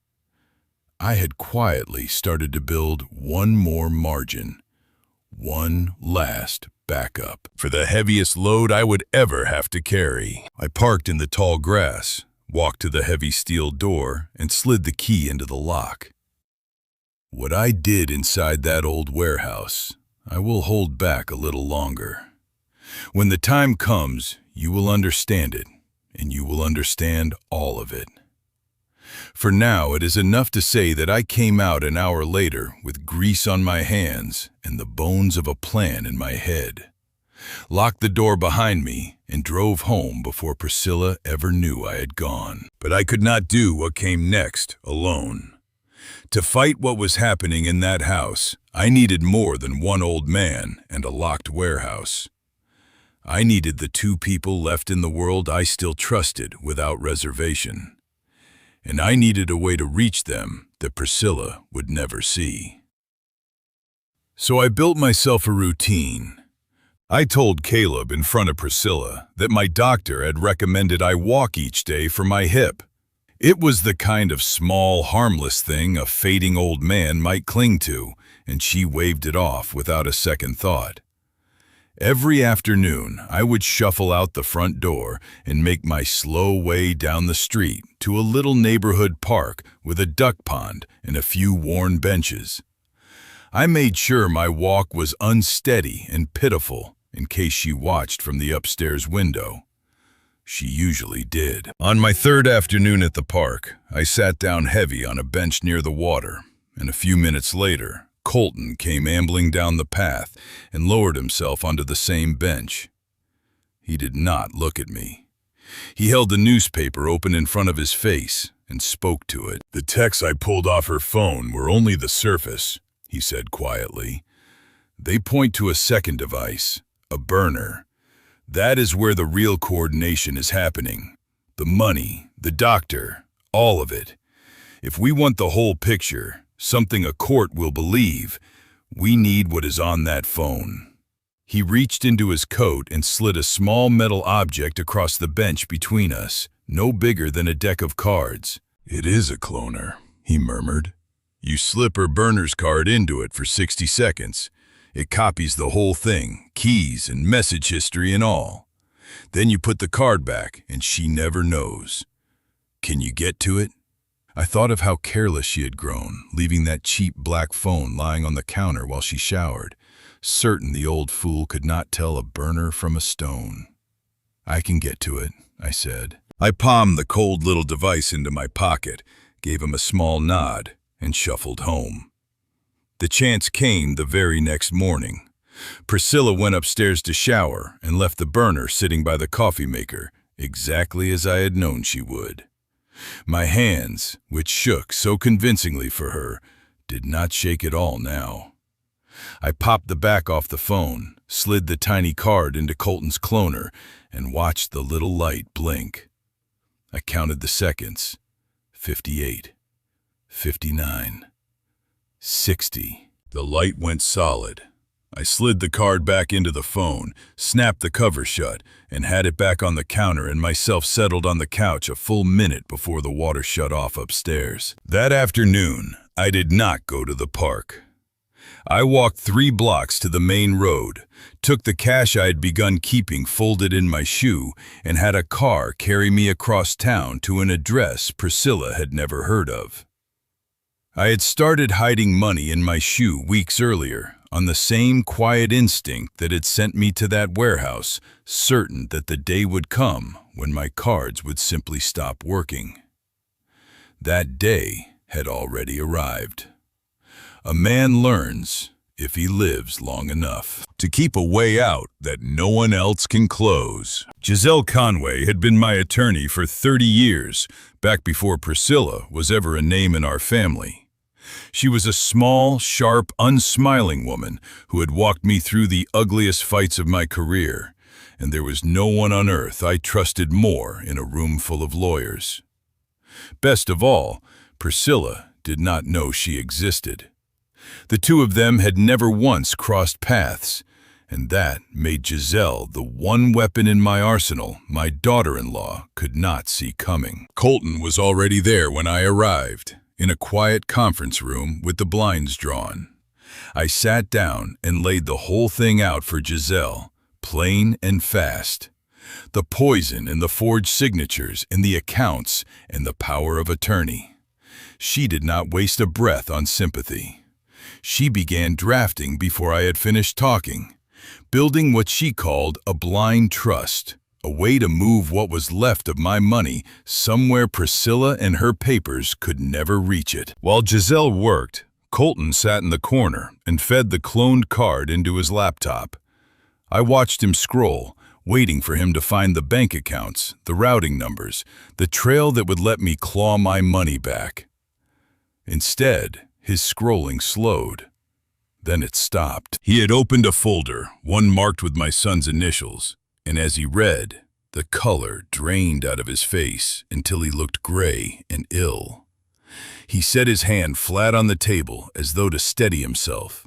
I had quietly started to build one more margin, one last backup for the heaviest load I would ever have to carry. I parked in the tall grass, walked to the heavy steel door, and slid the key into the lock. What I did inside that old warehouse, I will hold back a little longer. When the time comes, you will understand it, and you will understand all of it. For now, it is enough to say that I came out an hour later with grease on my hands and the bones of a plan in my head, locked the door behind me, and drove home before Priscilla ever knew I had gone. But I could not do what came next alone. To fight what was happening in that house, I needed more than one old man and a locked warehouse. I needed the two people left in the world I still trusted without reservation. And I needed a way to reach them that Priscilla would never see. So I built myself a routine. I told Caleb in front of Priscilla that my doctor had recommended I walk each day for my hip. It was the kind of small, harmless thing a fading old man might cling to, and she waved it off without a second thought. Every afternoon, I would shuffle out the front door and make my slow way down the street to a little neighborhood park with a duck pond and a few worn benches. I made sure my walk was unsteady and pitiful in case she watched from the upstairs window. She usually did. On my third afternoon at the park, I sat down heavy on a bench near the water, and a few minutes later, Colton came ambling down the path and lowered himself onto the same bench. He did not look at me. He held the newspaper open in front of his face and spoke to it. "The texts I pulled off her phone were only the surface," he said quietly. "They point to a second device, a burner. That is where the real coordination is happening. The money, the doctor, all of it. If we want the whole picture, something a court will believe, we need what is on that phone." He reached into his coat and slid a small metal object across the bench between us, no bigger than a deck of cards. "It is a cloner," he murmured. "You slip her burner's card into it for 60 seconds. It copies the whole thing, keys and message history and all. Then you put the card back and she never knows. Can you get to it?" I thought of how careless she had grown, leaving that cheap black phone lying on the counter while she showered, certain the old fool could not tell a burner from a stone. "I can get to it," I said. I palmed the cold little device into my pocket, gave him a small nod, and shuffled home. The chance came the very next morning. Priscilla went upstairs to shower and left the burner sitting by the coffee maker, exactly as I had known she would. My hands, which shook so convincingly for her, did not shake at all now. I popped the back off the phone, slid the tiny card into Colton's cloner, and watched the little light blink. I counted the seconds. 58, 59, 60. The light went solid. I slid the card back into the phone, snapped the cover shut, and had it back on the counter and myself settled on the couch a full minute before the water shut off upstairs. That afternoon, I did not go to the park. I walked 3 blocks to the main road, took the cash I had begun keeping folded in my shoe, and had a car carry me across town to an address Priscilla had never heard of. I had started hiding money in my shoe weeks earlier, on the same quiet instinct that had sent me to that warehouse, certain that the day would come when my cards would simply stop working. That day had already arrived. A man learns if he lives long enough to keep a way out that no one else can close. Giselle Conway had been my attorney for 30 years, back before Priscilla was ever a name in our family. She was a small, sharp, unsmiling woman who had walked me through the ugliest fights of my career, and there was no one on earth I trusted more in a room full of lawyers. Best of all, Priscilla did not know she existed. The two of them had never once crossed paths, and that made Giselle the one weapon in my arsenal my daughter-in-law could not see coming. Colton was already there when I arrived, in a quiet conference room with the blinds drawn. I sat down and laid the whole thing out for Giselle, plain and fast. The poison in the forged signatures, in the accounts, and the power of attorney. She did not waste a breath on sympathy. She began drafting before I had finished talking, building what she called a blind trust, a way to move what was left of my money somewhere Priscilla and her papers could never reach it. While Giselle worked, Colton sat in the corner and fed the cloned card into his laptop. I watched him scroll, waiting for him to find the bank accounts, the routing numbers, the trail that would let me claw my money back. Instead, his scrolling slowed. Then it stopped. He had opened a folder, one marked with my son's initials, and as he read, the color drained out of his face until he looked gray and ill. He set his hand flat on the table as though to steady himself.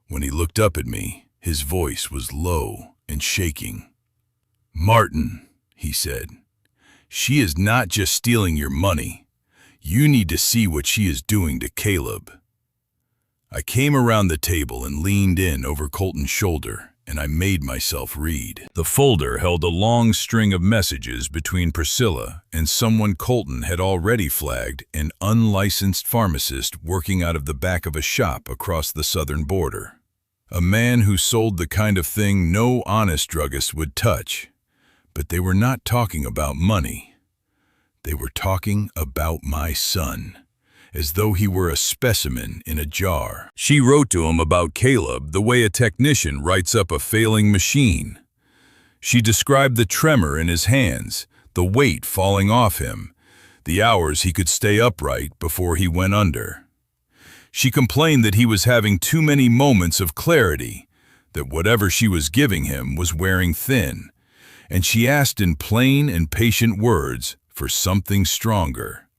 When he looked up at me, his voice was low and shaking. "Martin," he said, "she is not just stealing your money. You need to see what she is doing to Caleb." I came around the table and leaned in over Colton's shoulder, and I made myself read. The folder held a long string of messages between Priscilla and someone Colton had already flagged, an unlicensed pharmacist working out of the back of a shop across the southern border. A man who sold the kind of thing no honest druggist would touch. But they were not talking about money. They were talking about my son, as though he were a specimen in a jar. She wrote to him about Caleb the way a technician writes up a failing machine. She described the tremor in his hands, the weight falling off him, the hours he could stay upright before he went under. She complained that he was having too many moments of clarity, that whatever she was giving him was wearing thin, and she asked in plain and patient words for something stronger,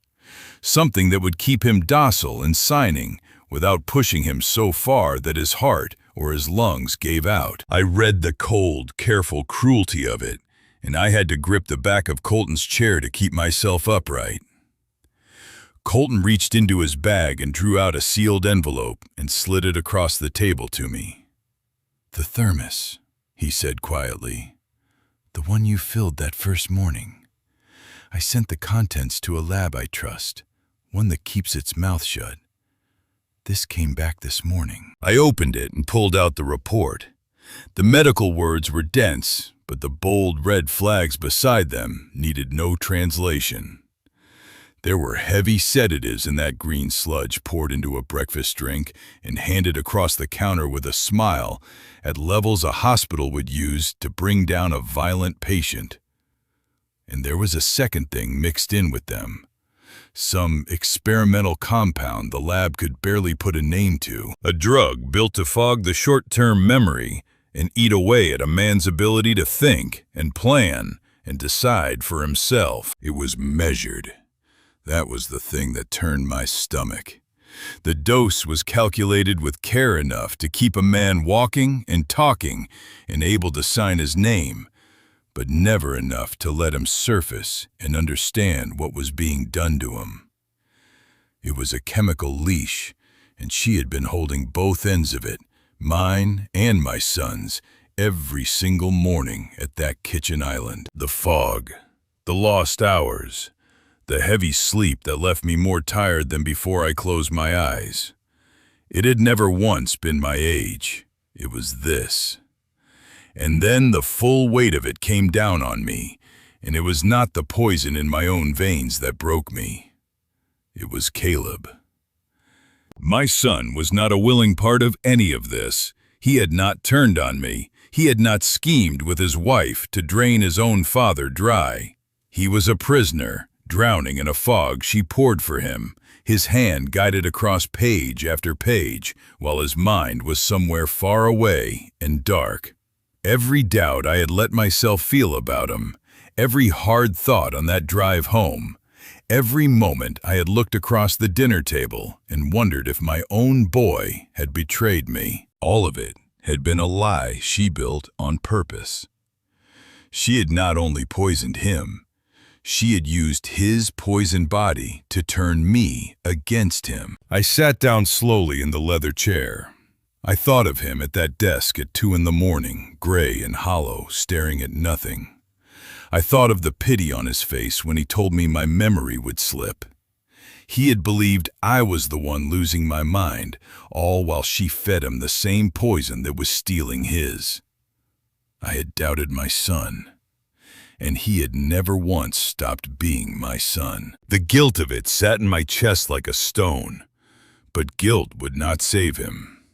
something that would keep him docile and signing without pushing him so far that his heart or his lungs gave out. I read the cold, careful cruelty of it, and I had to grip the back of Colton's chair to keep myself upright. Colton reached into his bag and drew out a sealed envelope and slid it across the table to me. "The thermos," he said quietly. "The one you filled that first morning. I sent the contents to a lab I trust, one that keeps its mouth shut. This came back this morning." I opened it and pulled out the report. The medical words were dense, but the bold red flags beside them needed no translation. There were heavy sedatives in that green sludge poured into a breakfast drink and handed across the counter with a smile at levels a hospital would use to bring down a violent patient. And there was a second thing mixed in with them. Some experimental compound the lab could barely put a name to. A drug built to fog the short-term memory and eat away at a man's ability to think and plan and decide for himself. It was measured. That was the thing that turned my stomach. The dose was calculated with care enough to keep a man walking and talking and able to sign his name, but never enough to let him surface and understand what was being done to him. It was a chemical leash, and she had been holding both ends of it, mine and my son's, every single morning at that kitchen island. The fog, the lost hours, the heavy sleep that left me more tired than before I closed my eyes. It had never once been my age. It was this. And then the full weight of it came down on me, and it was not the poison in my own veins that broke me. It was Caleb. My son was not a willing part of any of this. He had not turned on me. He had not schemed with his wife to drain his own father dry. He was a prisoner, drowning in a fog she poured for him. His hand guided across page after page, while his mind was somewhere far away and dark. Every doubt I had let myself feel about him, every hard thought on that drive home, every moment I had looked across the dinner table and wondered if my own boy had betrayed me. All of it had been a lie she built on purpose. She had not only poisoned him, she had used his poisoned body to turn me against him. I sat down slowly in the leather chair. I thought of him at that desk at 2 a.m, gray and hollow, staring at nothing. I thought of the pity on his face when he told me my memory would slip. He had believed I was the one losing my mind, all while she fed him the same poison that was stealing his. I had doubted my son, and he had never once stopped being my son. The guilt of it sat in my chest like a stone, but guilt would not save him.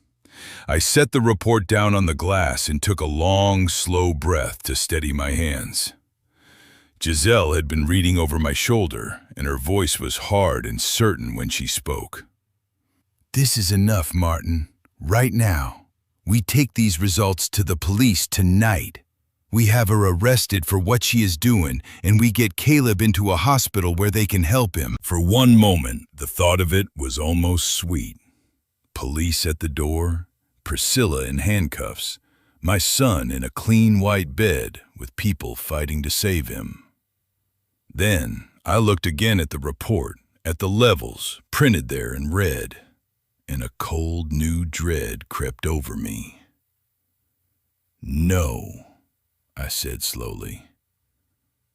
I set the report down on the glass and took a long, slow breath to steady my hands. Giselle had been reading over my shoulder, and her voice was hard and certain when she spoke. "This is enough, Martin. Right now. We take these results to the police tonight. We have her arrested for what she is doing, and we get Caleb into a hospital where they can help him." For one moment, the thought of it was almost sweet. Police at the door, Priscilla in handcuffs, my son in a clean white bed with people fighting to save him. Then I looked again at the report, at the levels printed there in red, and a cold new dread crept over me. "No," I said slowly.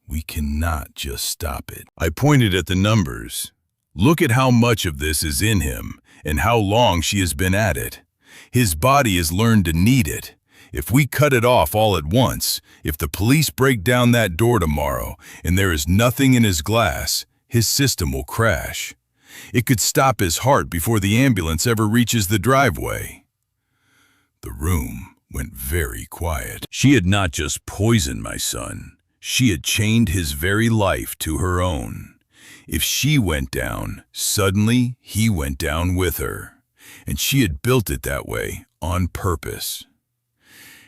"We cannot just stop it." I pointed at the numbers. "Look at how much of this is in him, and how long she has been at it. His body has learned to need it. If we cut it off all at once, if the police break down that door tomorrow and there is nothing in his glass, his system will crash. It could stop his heart before the ambulance ever reaches the driveway." The room went very quiet. She had not just poisoned my son. She had chained his very life to her own. If she went down, suddenly he went down with her. And she had built it that way on purpose.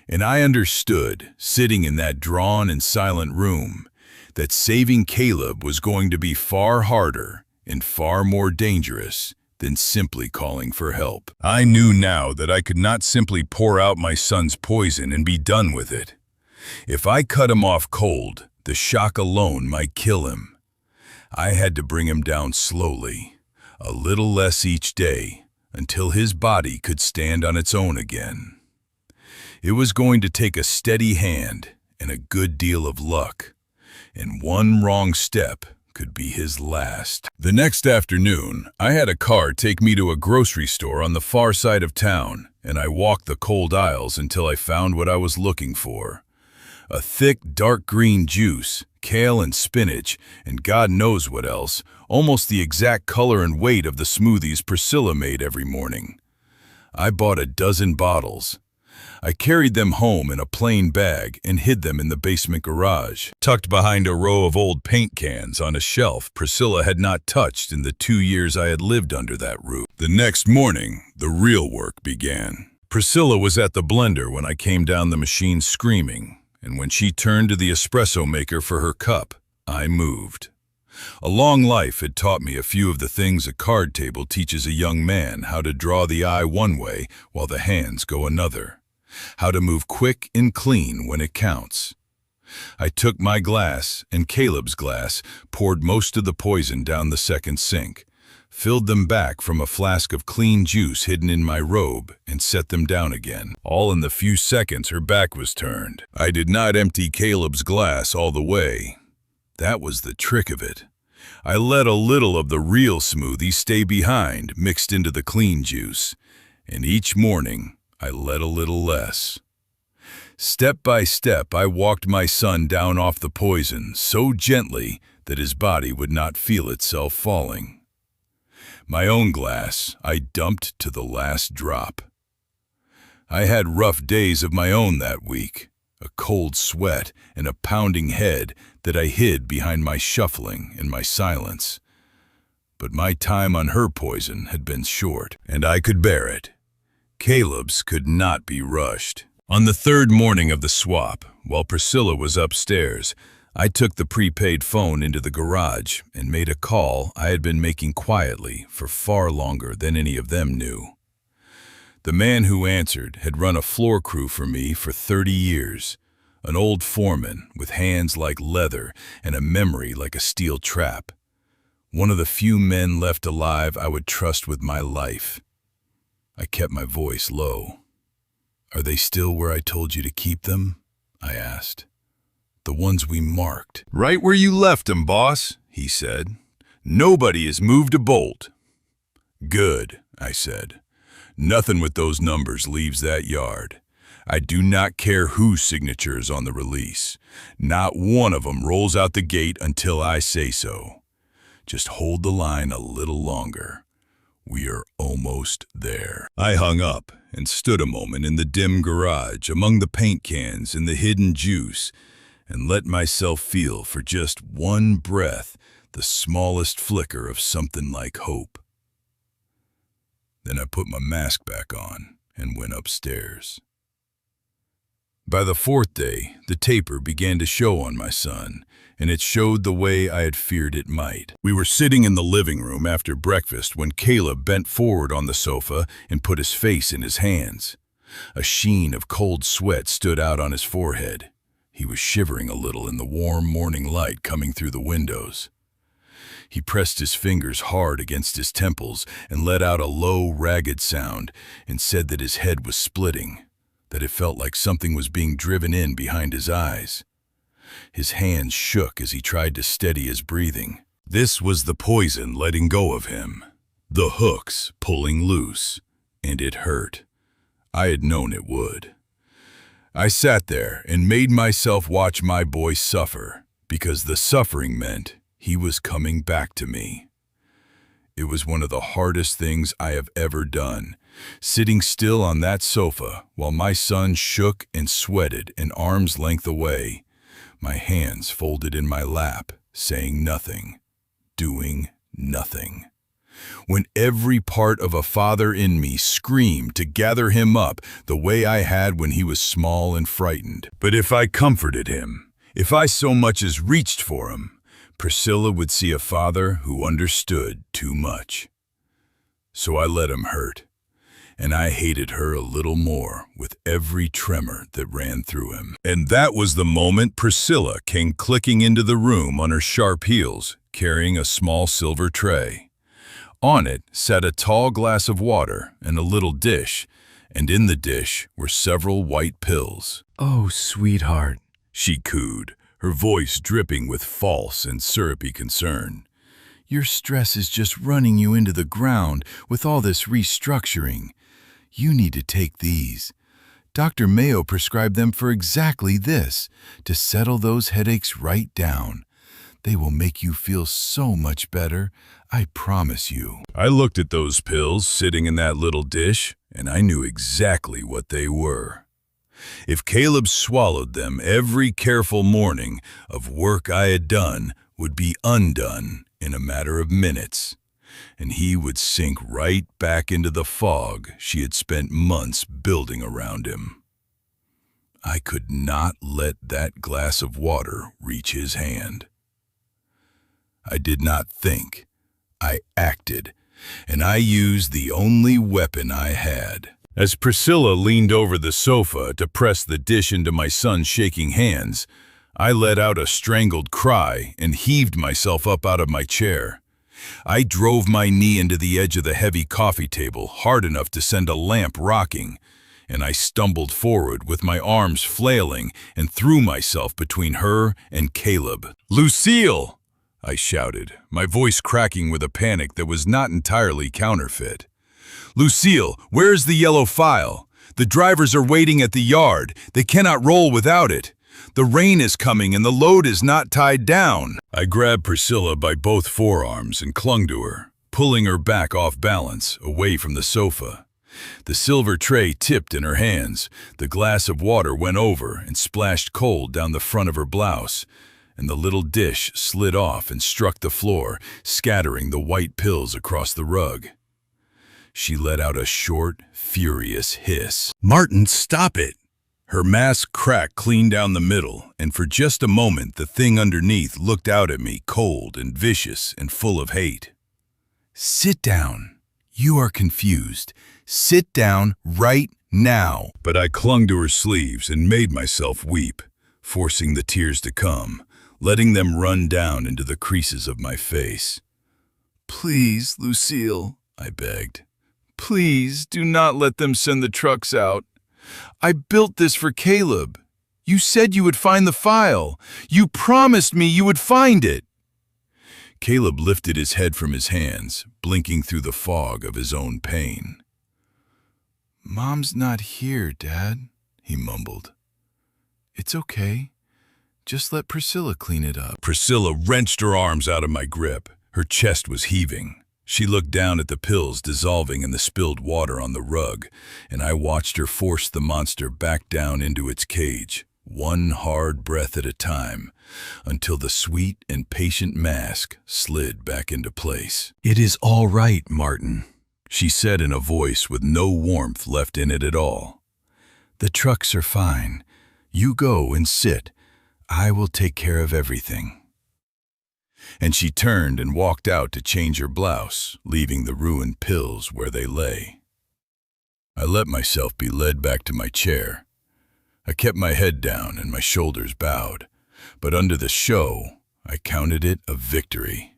And I understood, sitting in that drawn and silent room, that saving Caleb was going to be far harder and far more dangerous than simply calling for help. I knew now that I could not simply pour out my son's poison and be done with it. If I cut him off cold, the shock alone might kill him. I had to bring him down slowly, a little less each day, until his body could stand on its own again. It was going to take a steady hand and a good deal of luck, and one wrong step could be his last. The next afternoon, I had a car take me to a grocery store on the far side of town, and I walked the cold aisles until I found what I was looking for. A thick, dark green juice, kale and spinach, and God knows what else, almost the exact color and weight of the smoothies Priscilla made every morning. I bought a dozen bottles. I carried them home in a plain bag and hid them in the basement garage, tucked behind a row of old paint cans on a shelf Priscilla had not touched in the 2 years I had lived under that roof. The next morning, the real work began. Priscilla was at the blender when I came down the machine screaming, and when she turned to the espresso maker for her cup, I moved. A long life had taught me a few of the things a card table teaches a young man: how to draw the eye one way while the hands go another, how to move quick and clean when it counts. I took my glass and Caleb's glass, poured most of the poison down the second sink, filled them back from a flask of clean juice hidden in my robe, and set them down again, all in the few seconds her back was turned. I did not empty Caleb's glass all the way. That was the trick of it. I let a little of the real smoothie stay behind, mixed into the clean juice, and each morning I let a little less. Step by step, I walked my son down off the poison so gently that his body would not feel itself falling. My own glass I dumped to the last drop. I had rough days of my own that week, a cold sweat and a pounding head that I hid behind my shuffling and my silence. But my time on her poison had been short, and I could bear it. Caleb's could not be rushed. On the third morning of the swap, while Priscilla was upstairs, I took the prepaid phone into the garage and made a call I had been making quietly for far longer than any of them knew. The man who answered had run a floor crew for me for 30 years, an old foreman with hands like leather and a memory like a steel trap. One of the few men left alive I would trust with my life. I kept my voice low. "Are they still where I told you to keep them?" I asked. "The ones we marked." "Right where you left them, boss," he said. "Nobody has moved a bolt." "Good," I said. "Nothing with those numbers leaves that yard. I do not care whose signature is on the release. Not one of them rolls out the gate until I say so. Just hold the line a little longer. We are almost there." I hung up and stood a moment in the dim garage among the paint cans and the hidden juice and let myself feel for just one breath the smallest flicker of something like hope. Then I put my mask back on and went upstairs. By the fourth day, the taper began to show on my son, and it showed the way I had feared it might. We were sitting in the living room after breakfast when Caleb bent forward on the sofa and put his face in his hands. A sheen of cold sweat stood out on his forehead. He was shivering a little in the warm morning light coming through the windows. He pressed his fingers hard against his temples and let out a low, ragged sound and said that his head was splitting, that it felt like something was being driven in behind his eyes. His hands shook as he tried to steady his breathing. This was the poison letting go of him, the hooks pulling loose, and it hurt. I had known it would. I sat there and made myself watch my boy suffer, because the suffering meant he was coming back to me. It was one of the hardest things I have ever done, sitting still on that sofa while my son shook and sweated an arm's length away, my hands folded in my lap, saying nothing, doing nothing. When every part of a father in me screamed to gather him up the way I had when he was small and frightened. But if I comforted him, if I so much as reached for him, Priscilla would see a father who understood too much. So I let him hurt, and I hated her a little more with every tremor that ran through him. And that was the moment Priscilla came clicking into the room on her sharp heels, carrying a small silver tray. On it sat a tall glass of water and a little dish, and in the dish were several white pills. "Oh, sweetheart," she cooed, her voice dripping with false and syrupy concern. "your stress is just running you into the ground with all this restructuring. You need to take these. Dr. Mayo prescribed them for exactly this, to settle those headaches right down. They will make you feel so much better, I promise you." I looked at those pills sitting in that little dish, and I knew exactly what they were. If Caleb swallowed them, every careful morning of work I had done would be undone in a matter of minutes, and he would sink right back into the fog she had spent months building around him. I could not let that glass of water reach his hand. I did not think. I acted, and I used the only weapon I had. As Priscilla leaned over the sofa to press the dish into my son's shaking hands, I let out a strangled cry and heaved myself up out of my chair. I drove my knee into the edge of the heavy coffee table hard enough to send a lamp rocking, and I stumbled forward with my arms flailing and threw myself between her and Caleb. "Lucille!" I shouted, my voice cracking with a panic that was not entirely counterfeit. "Lucille, where's the yellow file? The drivers are waiting at the yard. They cannot roll without it. The rain is coming and the load is not tied down." I grabbed Priscilla by both forearms and clung to her, pulling her back off balance, away from the sofa. The silver tray tipped in her hands, the glass of water went over and splashed cold down the front of her blouse, and the little dish slid off and struck the floor, scattering the white pills across the rug. She let out a short, furious hiss. "Martin, stop it!" Her mask cracked clean down the middle, and for just a moment the thing underneath looked out at me, cold and vicious and full of hate. "Sit down. You are confused. Sit down right now." But I clung to her sleeves and made myself weep, forcing the tears to come, letting them run down into the creases of my face. "Please, Lucille," I begged. "Please do not let them send the trucks out. I built this for Caleb. You said you would find the file. You promised me you would find it." Caleb lifted his head from his hands, blinking through the fog of his own pain. "Mom's not here, Dad," he mumbled. "It's okay. Just let Priscilla clean it up." Priscilla wrenched her arms out of my grip. Her chest was heaving. She looked down at the pills dissolving in the spilled water on the rug, and I watched her force the monster back down into its cage, one hard breath at a time, until the sweet and patient mask slid back into place. "It is all right, Martin," she said in a voice with no warmth left in it at all. "The trucks are fine. You go and sit. I will take care of everything." And she turned and walked out to change her blouse, leaving the ruined pills where they lay. I let myself be led back to my chair. I kept my head down and my shoulders bowed, but under the show, I counted it a victory.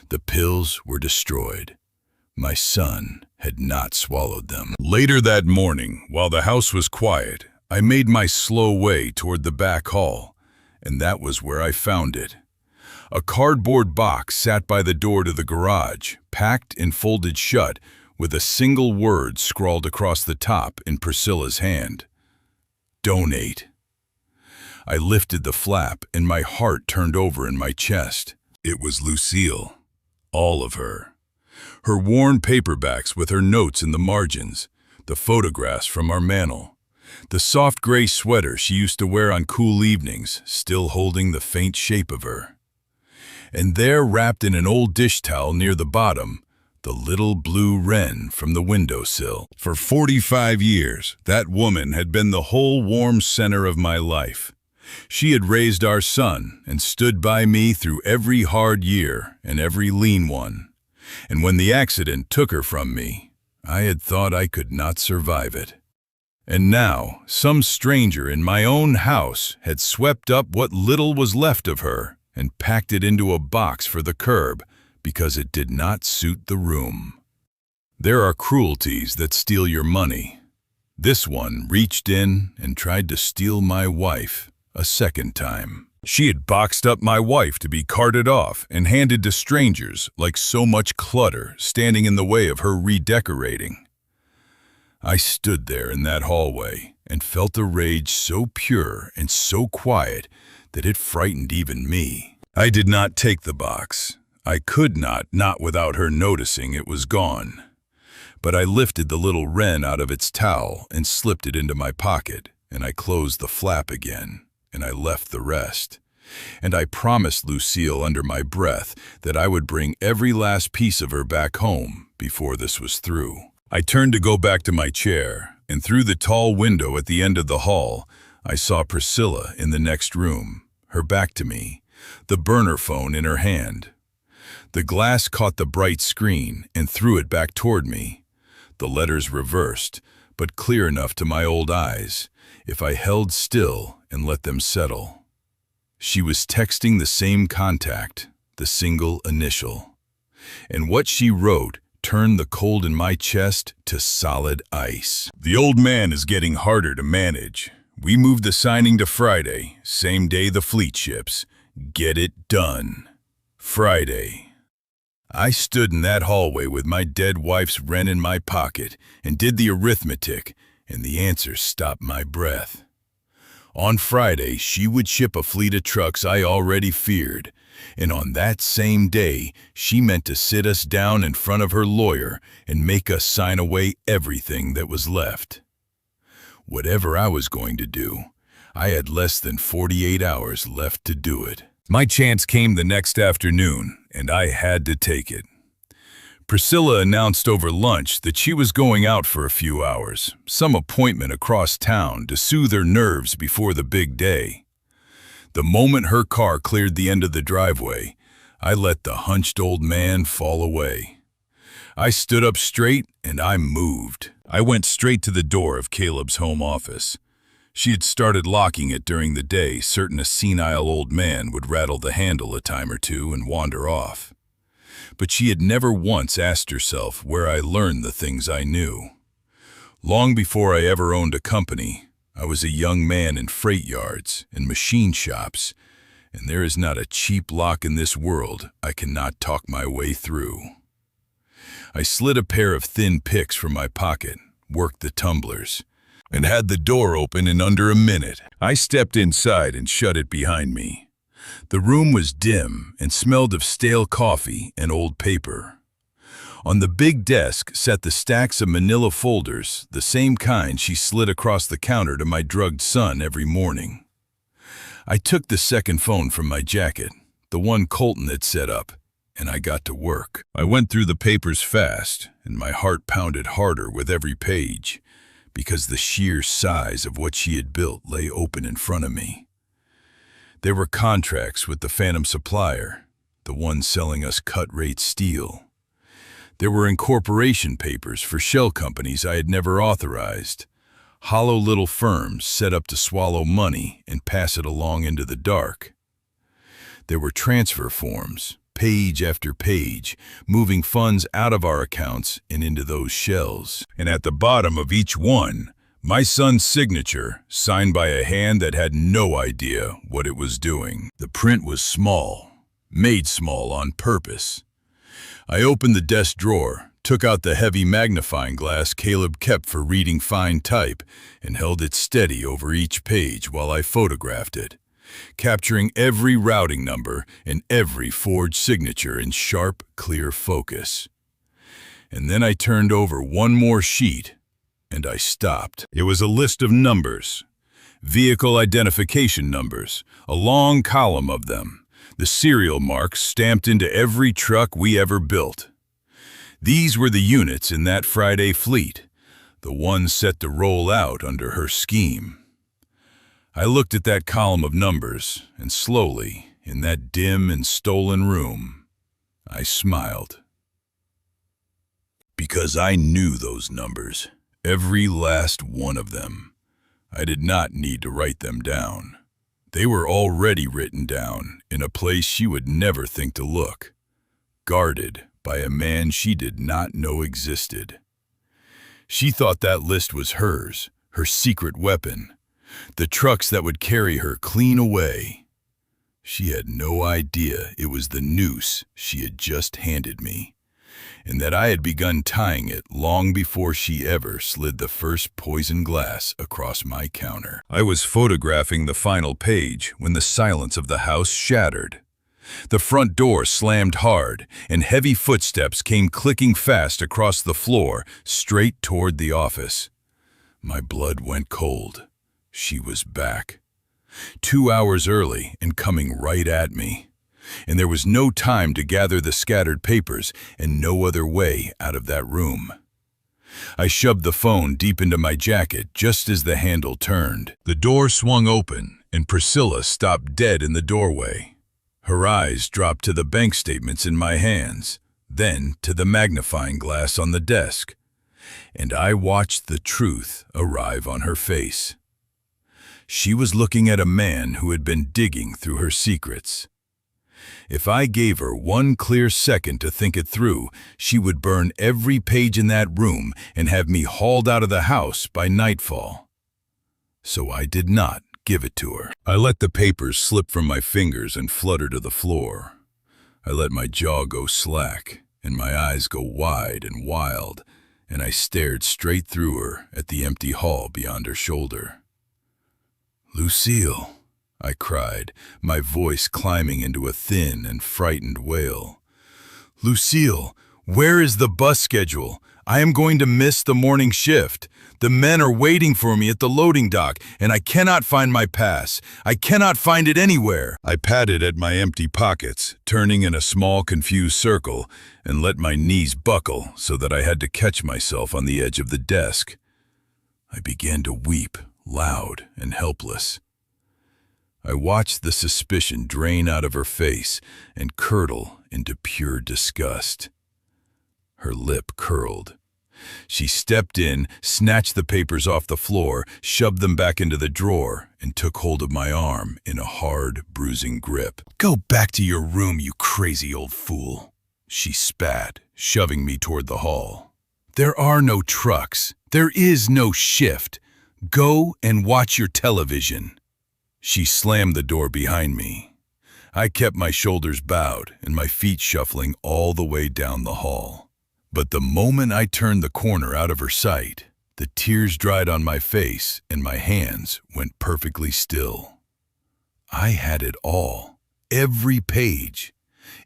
The pills were destroyed. My son had not swallowed them. Later that morning, while the house was quiet, I made my slow way toward the back hall, and that was where I found it. A cardboard box sat by the door to the garage, packed and folded shut, with a single word scrawled across the top in Priscilla's hand. "Donate." I lifted the flap and my heart turned over in my chest. It was Lucille. All of her. Her worn paperbacks with her notes in the margins, the photographs from our mantel, the soft gray sweater she used to wear on cool evenings, still holding the faint shape of her. And there, wrapped in an old dish towel near the bottom, the little blue wren from the windowsill. For 45 years, that woman had been the whole warm center of my life. She had raised our son and stood by me through every hard year and every lean one. And when the accident took her from me, I had thought I could not survive it. And now, some stranger in my own house had swept up what little was left of her and packed it into a box for the curb because it did not suit the room. There are cruelties that steal your money. This one reached in and tried to steal my wife a second time. She had boxed up my wife to be carted off and handed to strangers like so much clutter standing in the way of her redecorating. I stood there in that hallway and felt a rage so pure and so quiet that it frightened even me. I did not take the box. I could not without her noticing it was gone. But I lifted the little wren out of its towel and slipped it into my pocket, and I closed the flap again, and I left the rest. And I promised Lucille under my breath that I would bring every last piece of her back home before this was through. I turned to go back to my chair, and through the tall window at the end of the hall, I saw Priscilla in the next room, her back to me, the burner phone in her hand. The glass caught the bright screen and threw it back toward me. The letters reversed, but clear enough to my old eyes, if I held still and let them settle. She was texting the same contact, the single initial. And what she wrote turned the cold in my chest to solid ice. "The old man is getting harder to manage. We moved the signing to Friday, same day the fleet ships. Get it done. Friday." I stood in that hallway with my dead wife's wren in my pocket and did the arithmetic, and the answer stopped my breath. On Friday, she would ship a fleet of trucks I already feared, and on that same day, she meant to sit us down in front of her lawyer and make us sign away everything that was left. Whatever I was going to do, I had less than 48 hours left to do it. My chance came the next afternoon, and I had to take it. Priscilla announced over lunch that she was going out for a few hours, some appointment across town to soothe her nerves before the big day. The moment her car cleared the end of the driveway, I let the hunched old man fall away. I stood up straight and I moved. I went straight to the door of Caleb's home office. She had started locking it during the day, certain a senile old man would rattle the handle a time or two and wander off. But she had never once asked herself where I learned the things I knew. Long before I ever owned a company, I was a young man in freight yards and machine shops, and there is not a cheap lock in this world I cannot talk my way through. I slid a pair of thin picks from my pocket, worked the tumblers, and had the door open in under a minute. I stepped inside and shut it behind me. The room was dim and smelled of stale coffee and old paper. On the big desk sat the stacks of manila folders, the same kind she slid across the counter to my drugged son every morning. I took the second phone from my jacket, the one Colton had set up, and I got to work. I went through the papers fast, and my heart pounded harder with every page, because the sheer size of what she had built lay open in front of me. There were contracts with the phantom supplier, the one selling us cut-rate steel. There were incorporation papers for shell companies I had never authorized, hollow little firms set up to swallow money and pass it along into the dark. There were transfer forms, page after page, moving funds out of our accounts and into those shells. And at the bottom of each one, my son's signature, signed by a hand that had no idea what it was doing. The print was small, made small on purpose. I opened the desk drawer, took out the heavy magnifying glass Caleb kept for reading fine type, and held it steady over each page while I photographed it, capturing every routing number and every forged signature in sharp, clear focus. And then I turned over one more sheet, and I stopped. It was a list of numbers, vehicle identification numbers, a long column of them, the serial marks stamped into every truck we ever built. These were the units in that Friday fleet, the ones set to roll out under her scheme. I looked at that column of numbers, and slowly, in that dim and stolen room, I smiled. Because I knew those numbers, every last one of them. I did not need to write them down. They were already written down in a place she would never think to look, guarded by a man she did not know existed. She thought that list was hers, her secret weapon, the trucks that would carry her clean away. She had no idea it was the noose she had just handed me, and that I had begun tying it long before she ever slid the first poison glass across my counter. I was photographing the final page when the silence of the house shattered. The front door slammed hard, and heavy footsteps came clicking fast across the floor, straight toward the office. My blood went cold. She was back. 2 hours early and coming right at me. And there was no time to gather the scattered papers and no other way out of that room. I shoved the phone deep into my jacket just as the handle turned. The door swung open and Priscilla stopped dead in the doorway. Her eyes dropped to the bank statements in my hands, then to the magnifying glass on the desk, and I watched the truth arrive on her face. She was looking at a man who had been digging through her secrets. If I gave her one clear second to think it through, she would burn every page in that room and have me hauled out of the house by nightfall. So I did not give it to her. I let the papers slip from my fingers and flutter to the floor. I let my jaw go slack and my eyes go wide and wild, and I stared straight through her at the empty hall beyond her shoulder. "Lucille," I cried, my voice climbing into a thin and frightened wail. "Lucille, where is the bus schedule? I am going to miss the morning shift. The men are waiting for me at the loading dock, and I cannot find my pass. I cannot find it anywhere." I patted at my empty pockets, turning in a small, confused circle, and let my knees buckle so that I had to catch myself on the edge of the desk. I began to weep, loud and helpless. I watched the suspicion drain out of her face and curdle into pure disgust. Her lip curled. She stepped in, snatched the papers off the floor, shoved them back into the drawer, and took hold of my arm in a hard, bruising grip. "Go back to your room, you crazy old fool," she spat, shoving me toward the hall. "There are no trucks. There is no shift. Go and watch your television." She slammed the door behind me. I kept my shoulders bowed and my feet shuffling all the way down the hall. But the moment I turned the corner out of her sight, the tears dried on my face and my hands went perfectly still. I had it all, every page.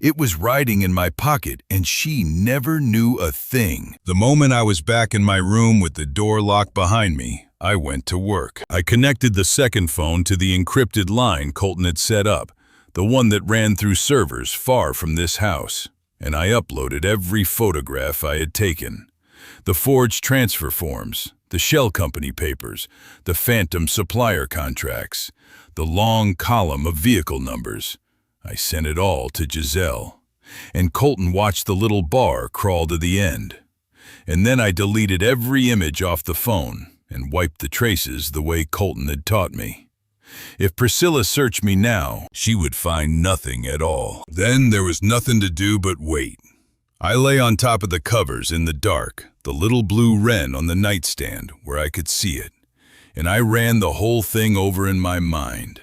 It was writing in my pocket, and she never knew a thing. The moment I was back in my room with the door locked behind me, I went to work. I connected the second phone to the encrypted line Colton had set up, the one that ran through servers far from this house. And I uploaded every photograph I had taken. The forged transfer forms, the shell company papers, the phantom supplier contracts, the long column of vehicle numbers. I sent it all to Giselle. And Colton watched the little bar crawl to the end. And then I deleted every image off the phone and wiped the traces the way Colton had taught me. If Priscilla searched me now, she would find nothing at all. Then there was nothing to do but wait. I lay on top of the covers in the dark, the little blue wren on the nightstand where I could see it, and I ran the whole thing over in my mind.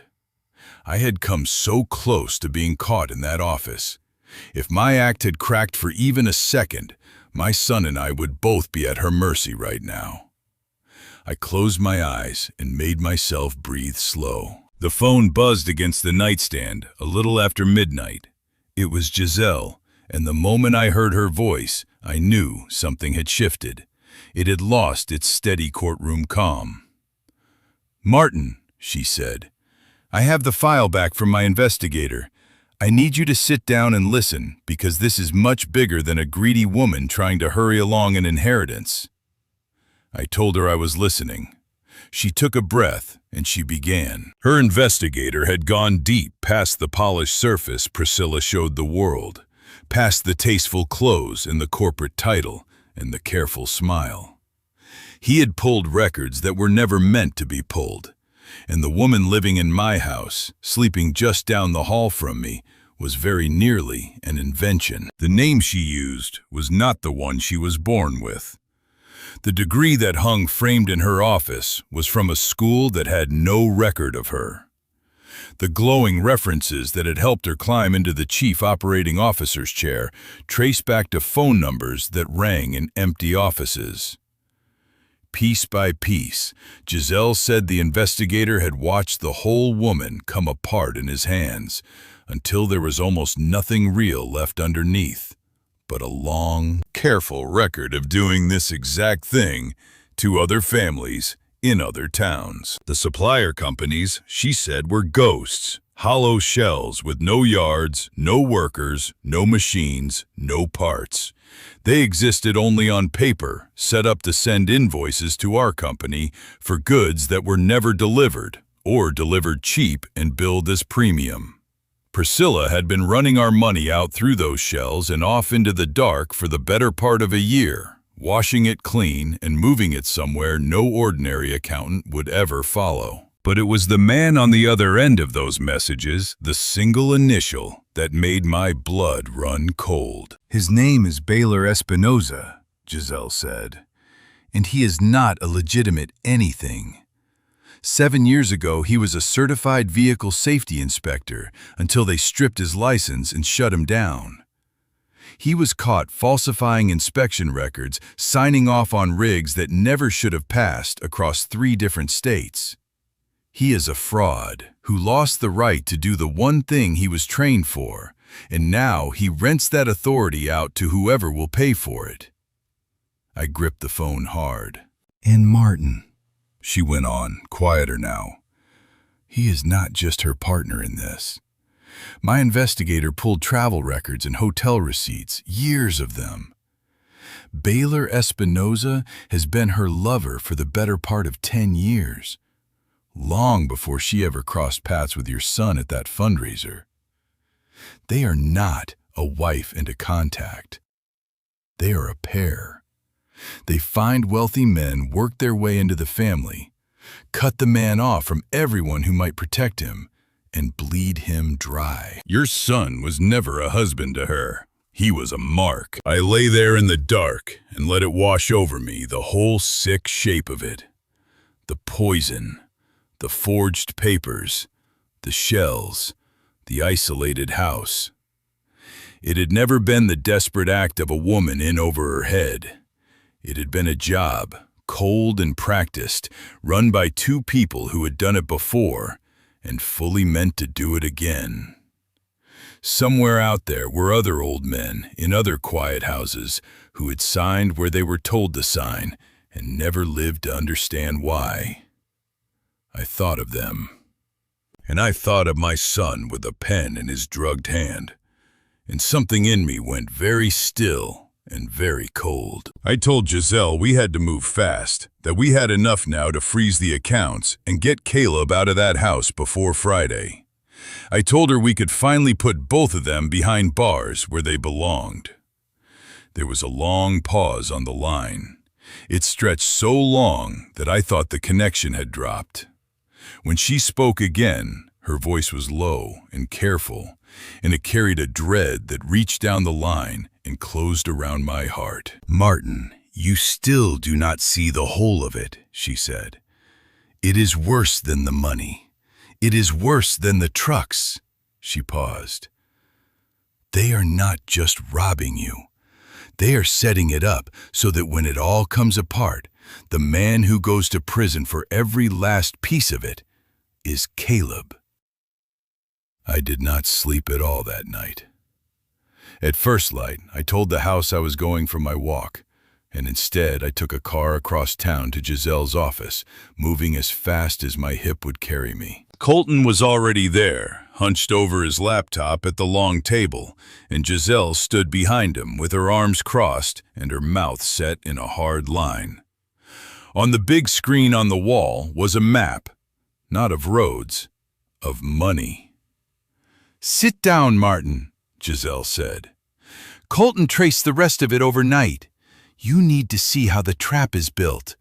I had come so close to being caught in that office. If my act had cracked for even a second, my son and I would both be at her mercy right now. I closed my eyes and made myself breathe slow. The phone buzzed against the nightstand a little after midnight. It was Giselle, and the moment I heard her voice, I knew something had shifted. It had lost its steady courtroom calm. "Martin," she said, "I have the file back from my investigator. I need you to sit down and listen, because this is much bigger than a greedy woman trying to hurry along an inheritance." I told her I was listening. She took a breath, and she began. Her investigator had gone deep past the polished surface Priscilla showed the world, past the tasteful clothes and the corporate title and the careful smile. He had pulled records that were never meant to be pulled, and the woman living in my house, sleeping just down the hall from me, was very nearly an invention. The name she used was not the one she was born with. The degree that hung framed in her office was from a school that had no record of her. The glowing references that had helped her climb into the chief operating officer's chair traced back to phone numbers that rang in empty offices. Piece by piece, Giselle said the investigator had watched the whole woman come apart in his hands until there was almost nothing real left underneath, but a long, careful record of doing this exact thing to other families in other towns. The supplier companies, she said, were ghosts, hollow shells with no yards, no workers, no machines, no parts. They existed only on paper, set up to send invoices to our company for goods that were never delivered, or delivered cheap and billed as premium. Priscilla had been running our money out through those shells and off into the dark for the better part of a year, washing it clean and moving it somewhere no ordinary accountant would ever follow. But it was the man on the other end of those messages, the single initial, that made my blood run cold. "His name is Baylor Espinoza," Giselle said, "and he is not a legitimate anything. 7 years ago, he was a certified vehicle safety inspector until they stripped his license and shut him down. He was caught falsifying inspection records, signing off on rigs that never should have passed across 3 different states. He is a fraud who lost the right to do the one thing he was trained for, and now he rents that authority out to whoever will pay for it. I gripped the phone hard. And Martin, she went on, quieter now. He is not just her partner in this. My investigator pulled travel records and hotel receipts, years of them. Baylor Espinoza has been her lover for the better part of 10 years, long before she ever crossed paths with your son at that fundraiser. They are not a wife and a contact. They are a pair. They find wealthy men, work their way into the family, cut the man off from everyone who might protect him, and bleed him dry. Your son was never a husband to her. He was a mark. I lay there in the dark and let it wash over me, the whole sick shape of it. The poison, the forged papers, the shells, the isolated house. It had never been the desperate act of a woman in over her head. It had been a job, cold and practiced, run by two people who had done it before and fully meant to do it again. Somewhere out there were other old men in other quiet houses who had signed where they were told to sign and never lived to understand why. I thought of them. And I thought of my son with a pen in his drugged hand. And something in me went very still and very cold. I told Giselle we had to move fast, that we had enough now to freeze the accounts and get Caleb out of that house before Friday. I told her we could finally put both of them behind bars where they belonged. There was a long pause on the line. It stretched so long that I thought the connection had dropped. When she spoke again, her voice was low and careful, and it carried a dread that reached down the line and closed around my heart. "Martin, you still do not see the whole of it," she said. "It is worse than the money. It is worse than the trucks." She paused. "They are not just robbing you. They are setting it up so that when it all comes apart, the man who goes to prison for every last piece of it is Caleb." I did not sleep at all that night. At first light, I told the house I was going for my walk, and instead I took a car across town to Giselle's office, moving as fast as my hip would carry me. Colton was already there, hunched over his laptop at the long table, and Giselle stood behind him with her arms crossed and her mouth set in a hard line. On the big screen on the wall was a map, not of roads, of money. "Sit down, Martin," Giselle said. "Colton traced the rest of it overnight. You need to see how the trap is built."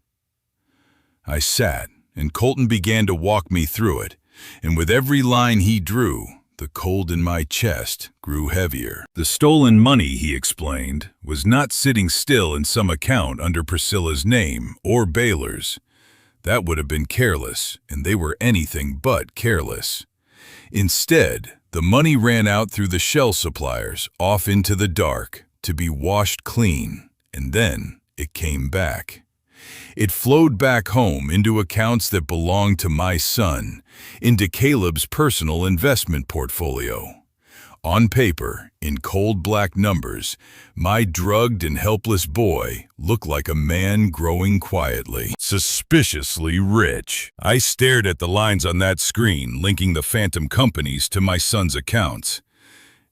I sat, and Colton began to walk me through it, and with every line he drew, the cold in my chest grew heavier. The stolen money, he explained, was not sitting still in some account under Priscilla's name or Baylor's. That would have been careless, and they were anything but careless. Instead, the money ran out through the shell suppliers, off into the dark, to be washed clean, and then it came back. It flowed back home into accounts that belonged to my son, into Caleb's personal investment portfolio. On paper, in cold black numbers, my drugged and helpless boy looked like a man growing quietly, suspiciously rich. I stared at the lines on that screen linking the phantom companies to my son's accounts,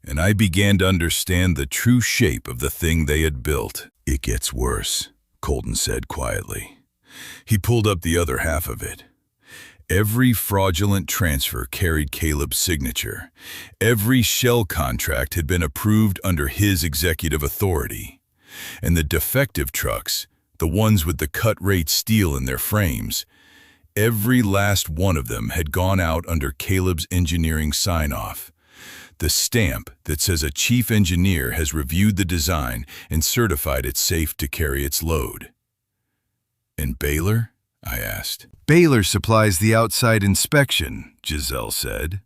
and I began to understand the true shape of the thing they had built. "It gets worse," Colton said quietly. He pulled up the other half of it. Every fraudulent transfer carried Caleb's signature. Every shell contract had been approved under his executive authority. And the defective trucks, the ones with the cut-rate steel in their frames, every last one of them had gone out under Caleb's engineering sign-off. The stamp that says a chief engineer has reviewed the design and certified it safe to carry its load. "And Baylor?" I asked. "Baylor supplies the outside inspection," Giselle said.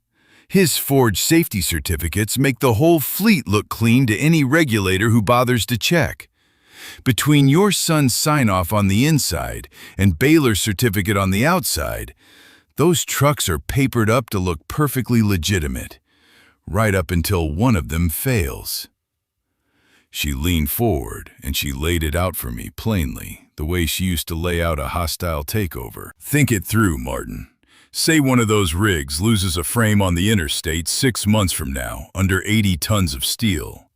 "His forged safety certificates make the whole fleet look clean to any regulator who bothers to check. Between your son's sign-off on the inside and Baylor's certificate on the outside, Those trucks are papered up to look perfectly legitimate, right up until one of them fails." She leaned forward and she laid it out for me plainly, the way she used to lay out a hostile takeover. "Think it through, Martin. Say one of those rigs loses a frame on the interstate 6 months from now, under 80 tons of steel.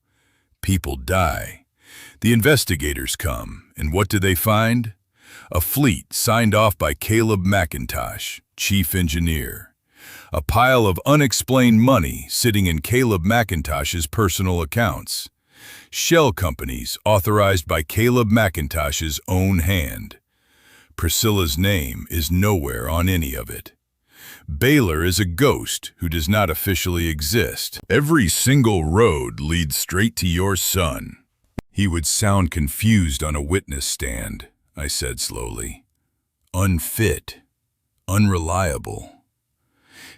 People die. The investigators come, and what do they find? A fleet signed off by Caleb McIntosh, chief engineer. A pile of unexplained money sitting in Caleb McIntosh's personal accounts. Shell companies authorized by Caleb McIntosh's own hand. Priscilla's name is nowhere on any of it. Baylor is a ghost who does not officially exist. Every single road leads straight to your son." "He would sound confused on a witness stand," I said slowly. "Unfit. Unreliable."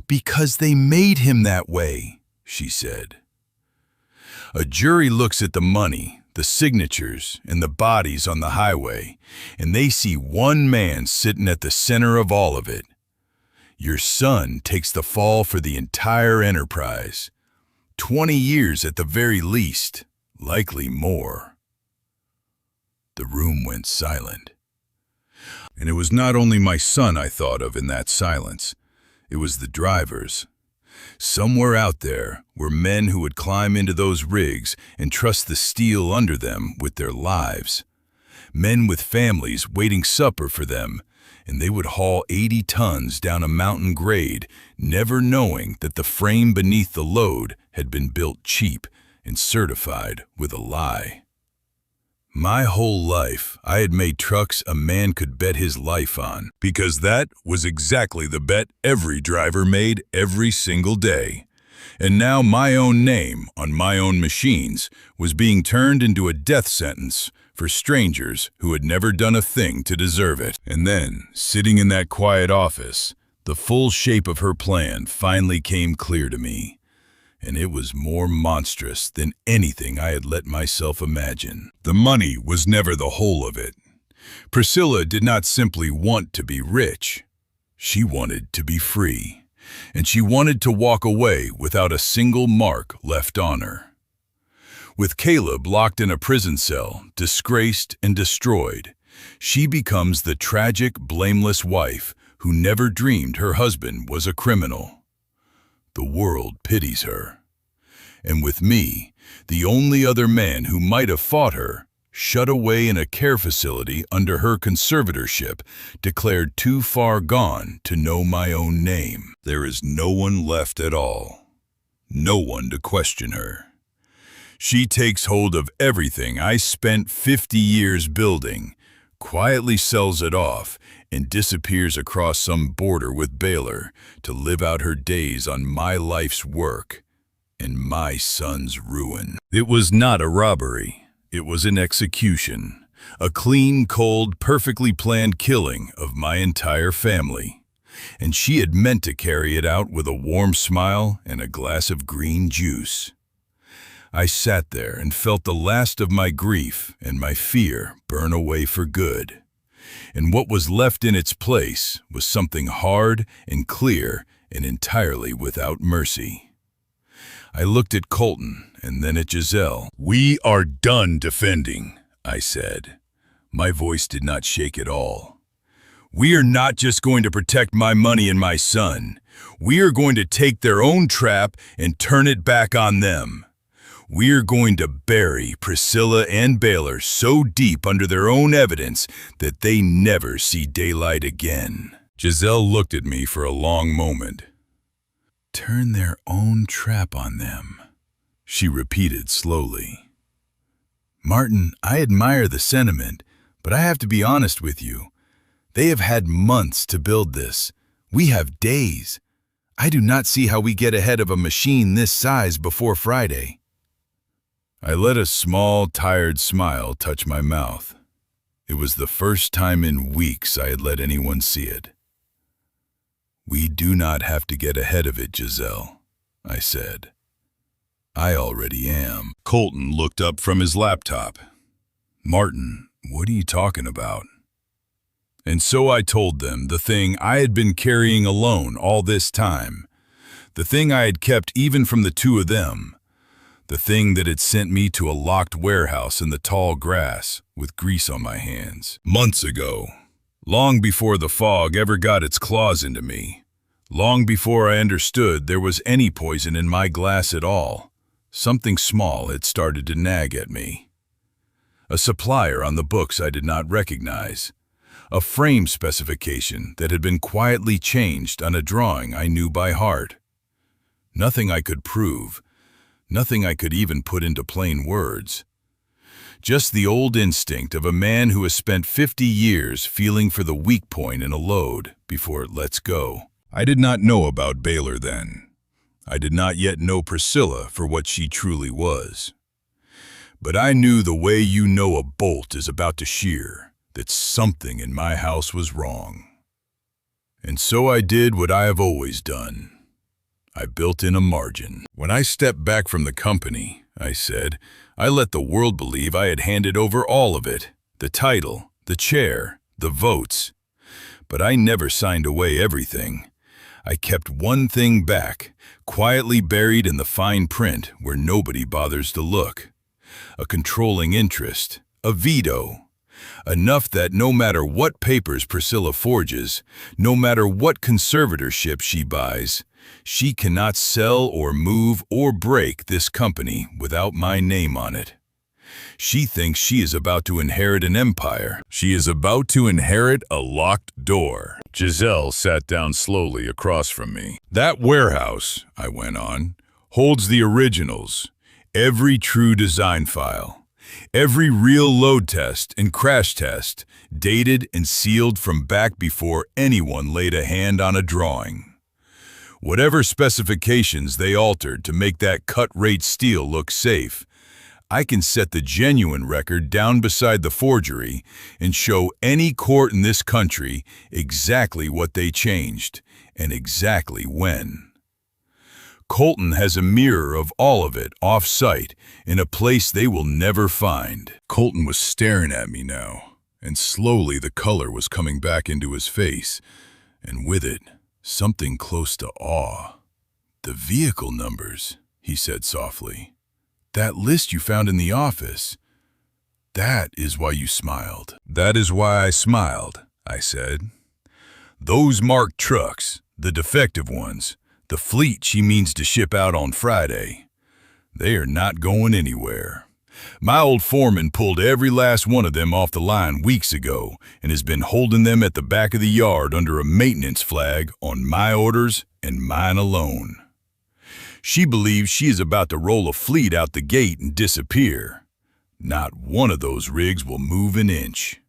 "Because they made him that way," she said. "A jury looks at the money, the signatures, and the bodies on the highway, and they see one man sitting at the center of all of it. Your son takes the fall for the entire enterprise. 20 years at the very least, likely more." The room went silent. And it was not only my son I thought of in that silence. It was the drivers. Somewhere out there were men who would climb into those rigs and trust the steel under them with their lives. Men with families waiting supper for them, and they would haul 80 tons down a mountain grade, never knowing that the frame beneath the load had been built cheap and certified with a lie. My whole life, I had made trucks a man could bet his life on, because that was exactly the bet every driver made every single day. And now my own name on my own machines was being turned into a death sentence for strangers who had never done a thing to deserve it. And then, sitting in that quiet office, the full shape of her plan finally came clear to me. And it was more monstrous than anything I had let myself imagine. The money was never the whole of it. Priscilla did not simply want to be rich. She wanted to be free. And she wanted to walk away without a single mark left on her. With Caleb locked in a prison cell, disgraced and destroyed, she becomes the tragic, blameless wife who never dreamed her husband was a criminal. The world pities her. And with me, the only other man who might have fought her, shut away in a care facility under her conservatorship, declared too far gone to know my own name. There is no one left at all. No one to question her. She takes hold of everything I spent 50 years building, quietly sells it off, and disappears across some border with Baylor to live out her days on my life's work and my son's ruin. It was not a robbery. It was an execution. A clean, cold, perfectly planned killing of my entire family. And she had meant to carry it out with a warm smile and a glass of green juice. I sat there and felt the last of my grief and my fear burn away for good. And what was left in its place was something hard and clear and entirely without mercy. I looked at Colton and then at Giselle. "We are done defending," I said. My voice did not shake at all. "We are not just going to protect my money and my son. We are going to take their own trap and turn it back on them. We're going to bury Priscilla and Baylor so deep under their own evidence that they never see daylight again." Giselle looked at me for a long moment. "Turn their own trap on them," she repeated slowly. "Martin, I admire the sentiment, but I have to be honest with you. They have had months to build this. We have days. I do not see how we get ahead of a machine this size before Friday." I let a small, tired smile touch my mouth. It was the first time in weeks I had let anyone see it. "We do not have to get ahead of it, Giselle," I said. "I already am." Colton looked up from his laptop. "Martin, what are you talking about?" And so I told them the thing I had been carrying alone all this time, the thing I had kept even from the two of them, the thing that had sent me to a locked warehouse in the tall grass with grease on my hands. Months ago, long before the fog ever got its claws into me, long before I understood there was any poison in my glass at all, something small had started to nag at me. A supplier on the books I did not recognize, a frame specification that had been quietly changed on a drawing I knew by heart. Nothing I could prove, nothing I could even put into plain words. Just the old instinct of a man who has spent 50 years feeling for the weak point in a load before it lets go. I did not know about Baylor then. I did not yet know Priscilla for what she truly was. But I knew the way you know a bolt is about to shear, that something in my house was wrong. And so I did what I have always done. I built in a margin. When I stepped back from the company, I said, I let the world believe I had handed over all of it, the title, the chair, the votes. But I never signed away everything. I kept one thing back, quietly buried in the fine print where nobody bothers to look. A controlling interest, a veto. Enough that no matter what papers Priscilla forges, no matter what conservatorship she buys, she cannot sell or move or break this company without my name on it. She thinks she is about to inherit an empire. She is about to inherit a locked door. Giselle sat down slowly across from me. That warehouse, I went on, holds the originals, every true design file, every real load test and crash test, dated and sealed from back before anyone laid a hand on a drawing. Whatever specifications they altered to make that cut-rate steel look safe, I can set the genuine record down beside the forgery and show any court in this country exactly what they changed and exactly when. Colton has a mirror of all of it off-site in a place they will never find. Colton was staring at me now, and slowly the color was coming back into his face, and with it, something close to awe. The vehicle numbers, he said softly. That list you found in the office. That is why you smiled. That is why I smiled, I said. Those marked trucks, the defective ones, the fleet she means to ship out on Friday, they are not going anywhere. My old foreman pulled every last one of them off the line weeks ago and has been holding them at the back of the yard under a maintenance flag on my orders and mine alone. She believes she is about to roll a fleet out the gate and disappear. Not one of those rigs will move an inch.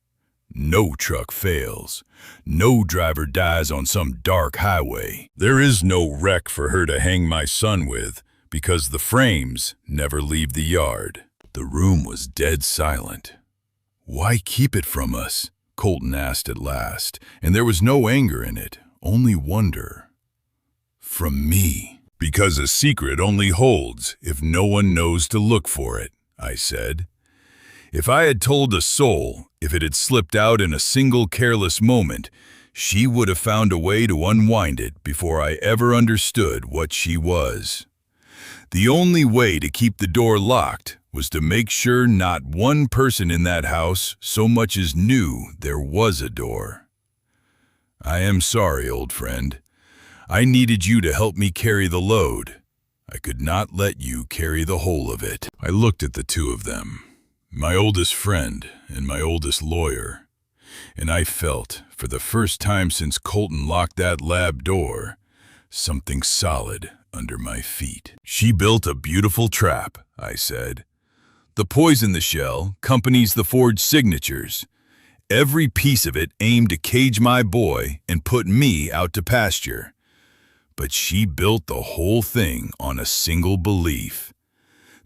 No truck fails. No driver dies on some dark highway. There is no wreck for her to hang my son with because the frames never leave the yard. The room was dead silent. Why keep it from us? Colton asked at last, and there was no anger in it, only wonder. From me. Because a secret only holds if no one knows to look for it, I said. If I had told a soul, if it had slipped out in a single careless moment, she would have found a way to unwind it before I ever understood what she was. The only way to keep the door locked was to make sure not one person in that house so much as knew there was a door. I am sorry, old friend. I needed you to help me carry the load. I could not let you carry the whole of it. I looked at the two of them, my oldest friend and my oldest lawyer, and I felt, for the first time since Colton locked that lab door, something solid under my feet. She built a beautiful trap, I said. The poison the shell accompanies the forged signatures. Every piece of it aimed to cage my boy and put me out to pasture. But she built the whole thing on a single belief,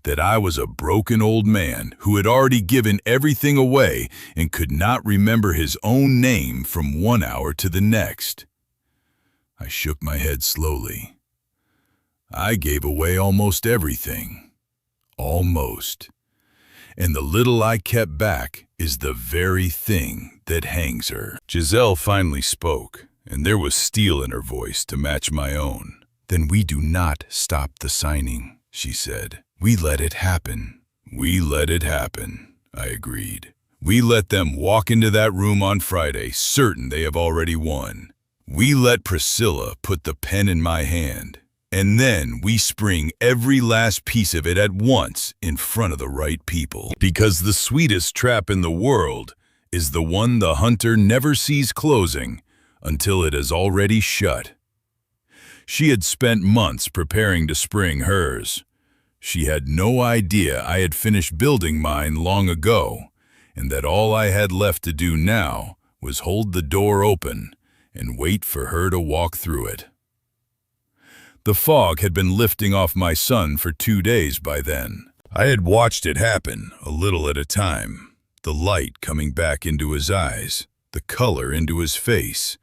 that I was a broken old man who had already given everything away and could not remember his own name from one hour to the next. I shook my head slowly. I gave away almost everything. Almost. And the little I kept back is the very thing that hangs her. Giselle finally spoke, and there was steel in her voice to match my own. Then we do not stop the signing, she said. We let it happen. We let it happen, I agreed. We let them walk into that room on Friday, certain they have already won. We let Priscilla put the pen in my hand, and then we spring every last piece of it at once in front of the right people. Because the sweetest trap in the world is the one the hunter never sees closing until it has already shut. She had spent months preparing to spring hers. She had no idea I had finished building mine long ago, and that all I had left to do now was hold the door open and wait for her to walk through it. The fog had been lifting off my son for 2 days by then. I had watched it happen, a little at a time, the light coming back into his eyes, the color into his face,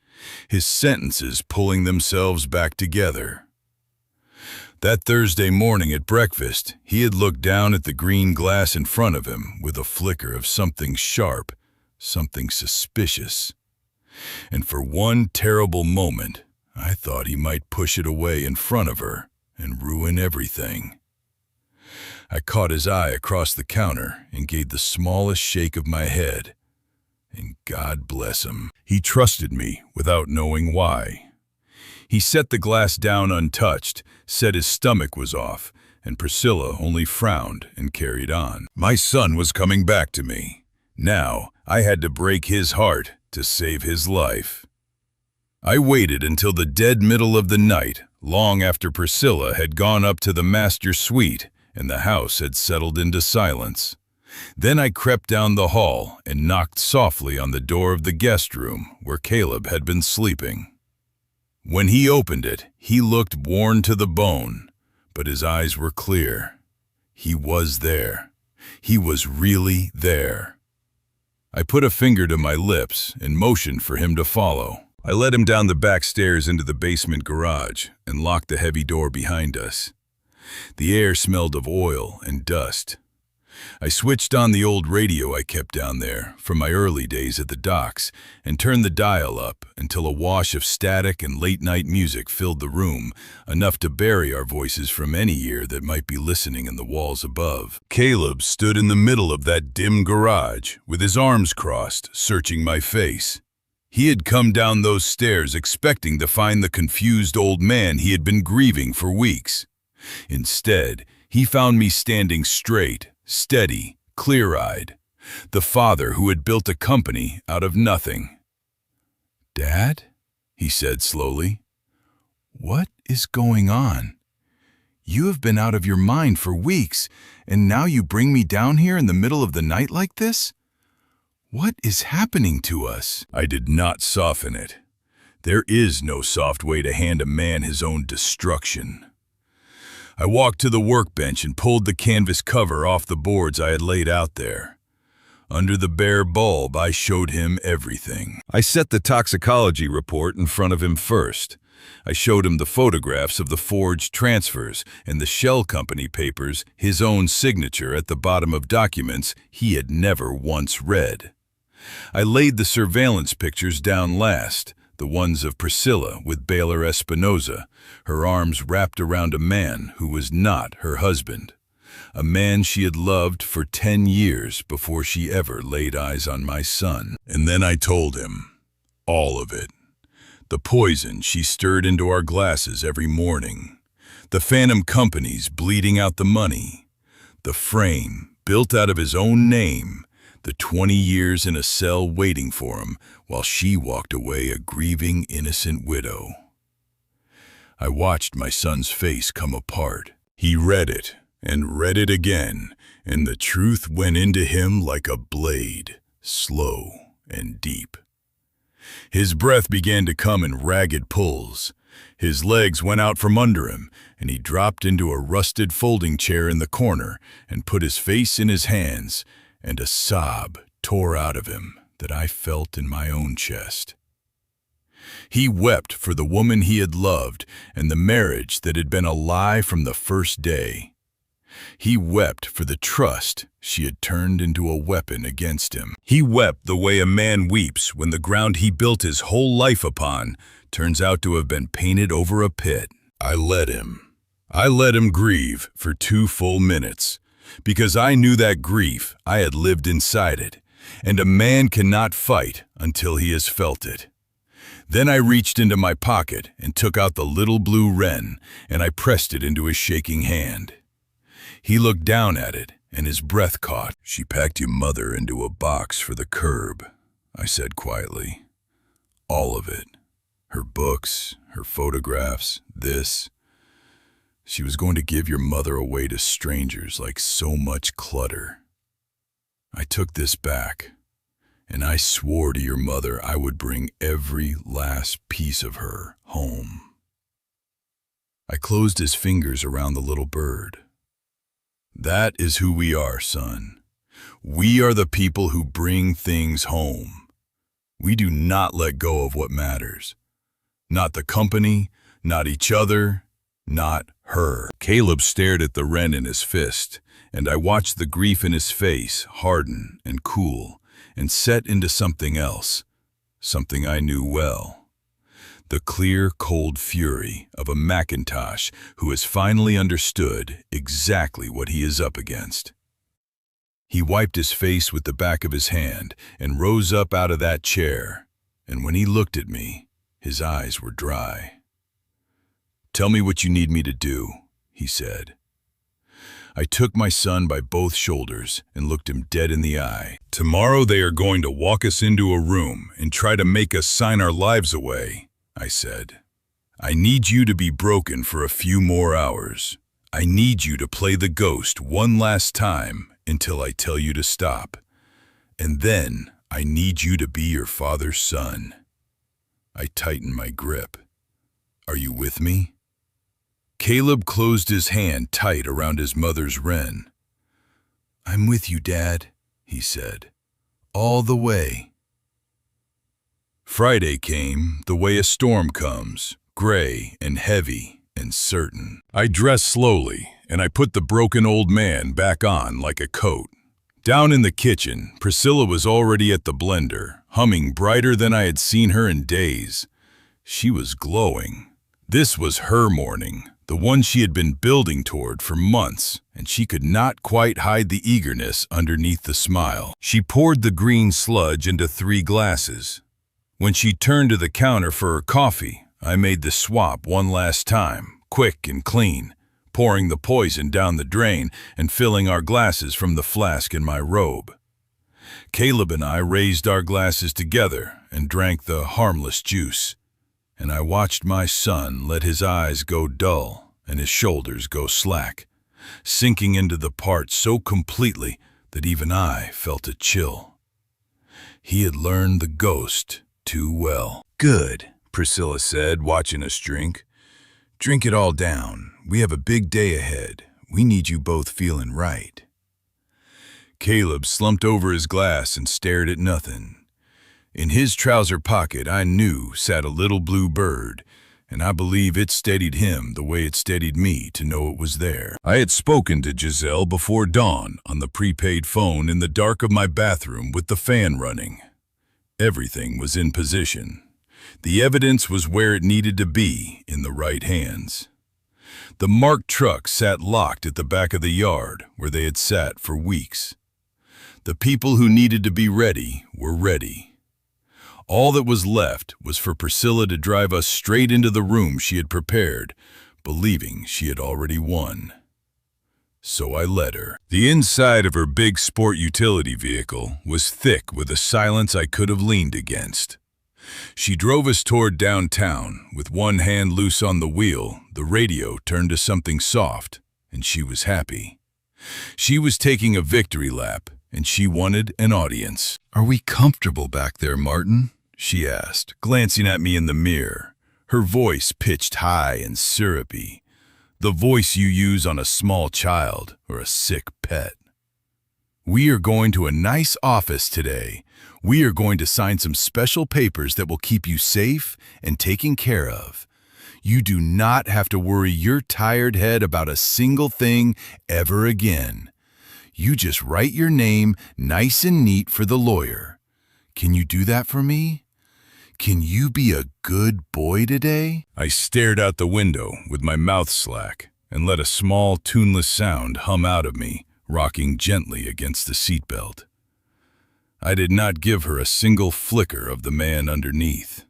his sentences pulling themselves back together. That Thursday morning at breakfast, he had looked down at the green glass in front of him with a flicker of something sharp, something suspicious. And for one terrible moment, I thought he might push it away in front of her and ruin everything. I caught his eye across the counter and gave the smallest shake of my head. And God bless him, he trusted me without knowing why. He set the glass down untouched, said his stomach was off, and Priscilla only frowned and carried on. My son was coming back to me. Now I had to break his heart to save his life. I waited until the dead middle of the night, long after Priscilla had gone up to the master suite and the house had settled into silence. Then I crept down the hall and knocked softly on the door of the guest room where Caleb had been sleeping. When he opened it, he looked worn to the bone, but his eyes were clear. He was there. He was really there. I put a finger to my lips and motioned for him to follow. I led him down the back stairs into the basement garage and locked the heavy door behind us. The air smelled of oil and dust. I switched on the old radio I kept down there from my early days at the docks and turned the dial up until a wash of static and late-night music filled the room, enough to bury our voices from any ear that might be listening in the walls above. Caleb stood in the middle of that dim garage with his arms crossed, searching my face. He had come down those stairs expecting to find the confused old man he had been grieving for weeks. Instead, he found me standing straight, steady, clear-eyed, the father who had built a company out of nothing. "Dad," he said slowly, "what is going on? You have been out of your mind for weeks, and now you bring me down here in the middle of the night like this? What is happening to us?" I did not soften it. There is no soft way to hand a man his own destruction. I walked to the workbench and pulled the canvas cover off the boards I had laid out there. Under the bare bulb, I showed him everything. I set the toxicology report in front of him first. I showed him the photographs of the forged transfers and the shell company papers, his own signature at the bottom of documents he had never once read. I laid the surveillance pictures down last, the ones of Priscilla with Baylor Espinoza, her arms wrapped around a man who was not her husband, a man she had loved for 10 years before she ever laid eyes on my son. And then I told him, all of it. The poison she stirred into our glasses every morning, the phantom companies bleeding out the money, the frame built out of his own name, the 20 years in a cell waiting for him while she walked away a grieving, innocent widow. I watched my son's face come apart. He read it and read it again, and the truth went into him like a blade, slow and deep. His breath began to come in ragged pulls. His legs went out from under him, and he dropped into a rusted folding chair in the corner and put his face in his hands, and a sob tore out of him that I felt in my own chest. He wept for the woman he had loved and the marriage that had been a lie from the first day. He wept for the trust she had turned into a weapon against him. He wept the way a man weeps when the ground he built his whole life upon turns out to have been painted over a pit. I let him. I let him grieve for 2 full minutes, because I knew that grief I had lived inside it, and a man cannot fight until he has felt it. Then I reached into my pocket and took out the little blue wren, and I pressed it into his shaking hand. He looked down at it, and his breath caught. "She packed your mother into a box for the curb," I said quietly. "All of it. Her books, her photographs, this. She was going to give your mother away to strangers like so much clutter. I took this back, and I swore to your mother I would bring every last piece of her home." I closed his fingers around the little bird. "That is who we are, son. We are the people who bring things home. We do not let go of what matters. Not the company, not each other, not her." Caleb stared at the wren in his fist, and I watched the grief in his face harden and cool and set into something else, something I knew well. The clear, cold fury of a Macintosh who has finally understood exactly what he is up against. He wiped his face with the back of his hand and rose up out of that chair, and when he looked at me, his eyes were dry. "Tell me what you need me to do," he said. I took my son by both shoulders and looked him dead in the eye. "Tomorrow they are going to walk us into a room and try to make us sign our lives away," I said. "I need you to be broken for a few more hours. I need you to play the ghost one last time until I tell you to stop. And then I need you to be your father's son." I tightened my grip. "Are you with me?" Caleb closed his hand tight around his mother's wren. "I'm with you, Dad," he said. "All the way." Friday came the way a storm comes, gray and heavy and certain. I dressed slowly, and I put the broken old man back on like a coat. Down in the kitchen, Priscilla was already at the blender, humming brighter than I had seen her in days. She was glowing. This was her morning, the one she had been building toward for months, and she could not quite hide the eagerness underneath the smile. She poured the green sludge into 3 glasses. When she turned to the counter for her coffee, I made the swap one last time, quick and clean, pouring the poison down the drain and filling our glasses from the flask in my robe. Caleb and I raised our glasses together and drank the harmless juice, and I watched my son let his eyes go dull and his shoulders go slack, sinking into the part so completely that even I felt a chill. He had learned the ghost too well. "Good," Priscilla said, watching us drink. "Drink it all down. We have a big day ahead. We need you both feeling right." Caleb slumped over his glass and stared at nothing. In his trouser pocket, I knew, sat a little blue bird, and I believe it steadied him the way it steadied me to know it was there. I had spoken to Giselle before dawn on the prepaid phone in the dark of my bathroom with the fan running. Everything was in position. The evidence was where it needed to be, in the right hands. The marked truck sat locked at the back of the yard, where they had sat for weeks. The people who needed to be ready were ready. All that was left was for Priscilla to drive us straight into the room she had prepared, believing she had already won. So I let her. The inside of her big sport utility vehicle was thick with a silence I could have leaned against. She drove us toward downtown, with one hand loose on the wheel, the radio turned to something soft, and she was happy. She was taking a victory lap, and she wanted an audience. "Are we comfortable back there, Martin?" she asked, glancing at me in the mirror, her voice pitched high and syrupy, the voice you use on a small child or a sick pet. "We are going to a nice office today. We are going to sign some special papers that will keep you safe and taken care of. You do not have to worry your tired head about a single thing ever again. You just write your name nice and neat for the lawyer. Can you do that for me? Can you be a good boy today? I stared out the window with my mouth slack and let a small, tuneless sound hum out of me, rocking gently against the seatbelt. I did not give her a single flicker of the man underneath.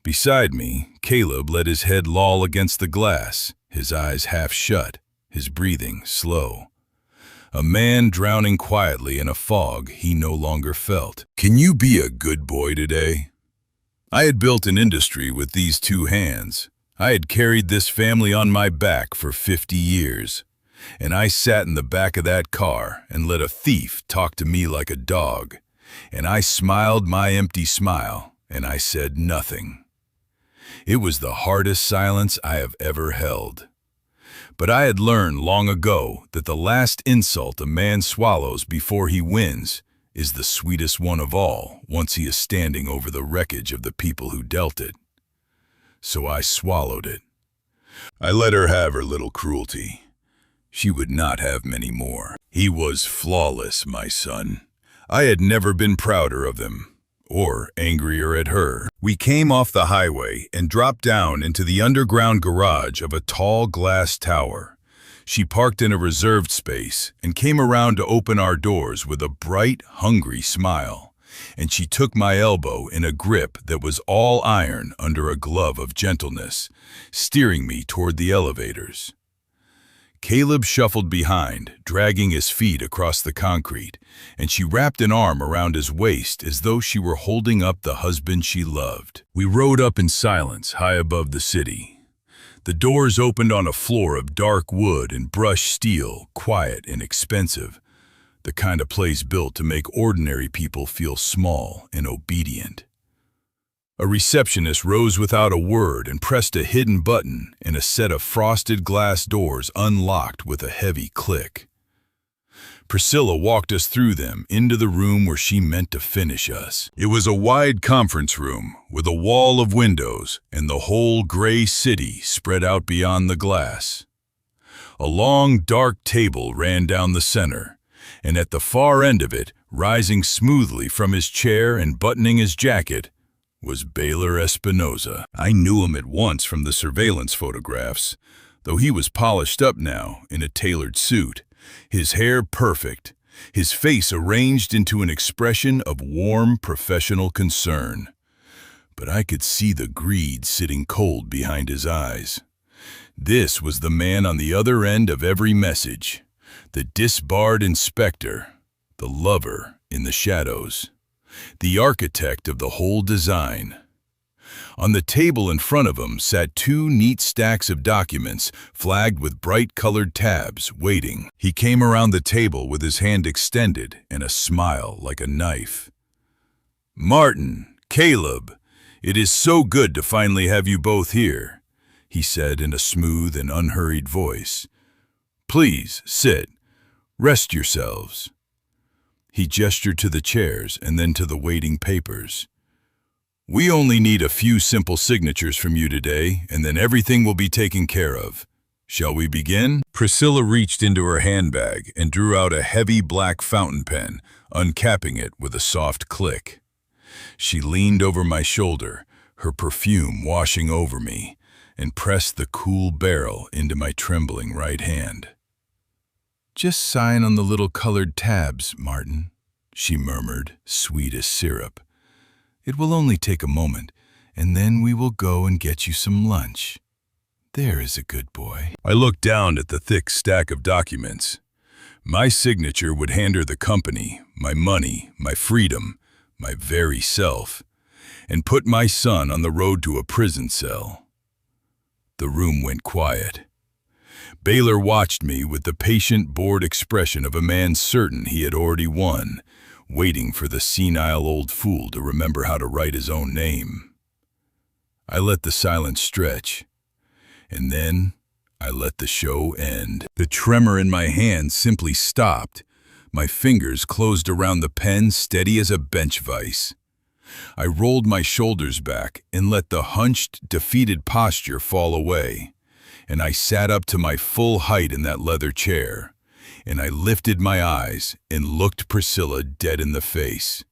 Beside me, Caleb let his head loll against the glass, his eyes half shut, his breathing slow. A man drowning quietly in a fog he no longer felt. Can you be a good boy today? I had built an industry with these two hands. I had carried this family on my back for 50 years. And I sat in the back of that car and let a thief talk to me like a dog. And I smiled my empty smile, and I said nothing. It was the hardest silence I have ever held. But I had learned long ago that the last insult a man swallows before he wins is the sweetest one of all once he is standing over the wreckage of the people who dealt it. So I swallowed it. I let her have her little cruelty. She would not have many more. He was flawless, my son. I had never been prouder of him, or angrier at her. We came off the highway and dropped down into the underground garage of a tall glass tower. She parked in a reserved space and came around to open our doors with a bright, hungry smile. And she took my elbow in a grip that was all iron under a glove of gentleness, steering me toward the elevators. Caleb shuffled behind, dragging his feet across the concrete, and she wrapped an arm around his waist as though she were holding up the husband she loved. We rode up in silence high above the city. The doors opened on a floor of dark wood and brushed steel, quiet and expensive, the kind of place built to make ordinary people feel small and obedient. A receptionist rose without a word and pressed a hidden button, and a set of frosted glass doors unlocked with a heavy click. Priscilla walked us through them into the room where she meant to finish us. It was a wide conference room with a wall of windows and the whole gray city spread out beyond the glass. A long, dark table ran down the center, and at the far end of it, rising smoothly from his chair and buttoning his jacket, was Baylor Espinosa. I knew him at once from the surveillance photographs, though he was polished up now in a tailored suit, his hair perfect, his face arranged into an expression of warm professional concern. But I could see the greed sitting cold behind his eyes. This was the man on the other end of every message, the disbarred inspector, the lover in the shadows, the architect of the whole design. On the table in front of him sat two neat stacks of documents flagged with bright-colored tabs, waiting. He came around the table with his hand extended and a smile like a knife. "Martin, Caleb, it is so good to finally have you both here," he said in a smooth and unhurried voice. "Please, sit. Rest yourselves." He gestured to the chairs and then to the waiting papers. "We only need a few simple signatures from you today, and then everything will be taken care of. Shall we begin?" Priscilla reached into her handbag and drew out a heavy black fountain pen, uncapping it with a soft click. She leaned over my shoulder, her perfume washing over me, and pressed the cool barrel into my trembling right hand. "Just sign on the little colored tabs, Martin," she murmured, sweet as syrup. "It will only take a moment, and then we will go and get you some lunch. There is a good boy." I looked down at the thick stack of documents. My signature would hand her the company, my money, my freedom, my very self, and put my son on the road to a prison cell. The room went quiet. Baylor watched me with the patient, bored expression of a man certain he had already won, waiting for the senile old fool to remember how to write his own name. I let the silence stretch, and then I let the show end. The tremor in my hand simply stopped. My fingers closed around the pen steady as a bench vise. I rolled my shoulders back and let the hunched, defeated posture fall away, and I sat up to my full height in that leather chair, and I lifted my eyes and looked Priscilla dead in the face.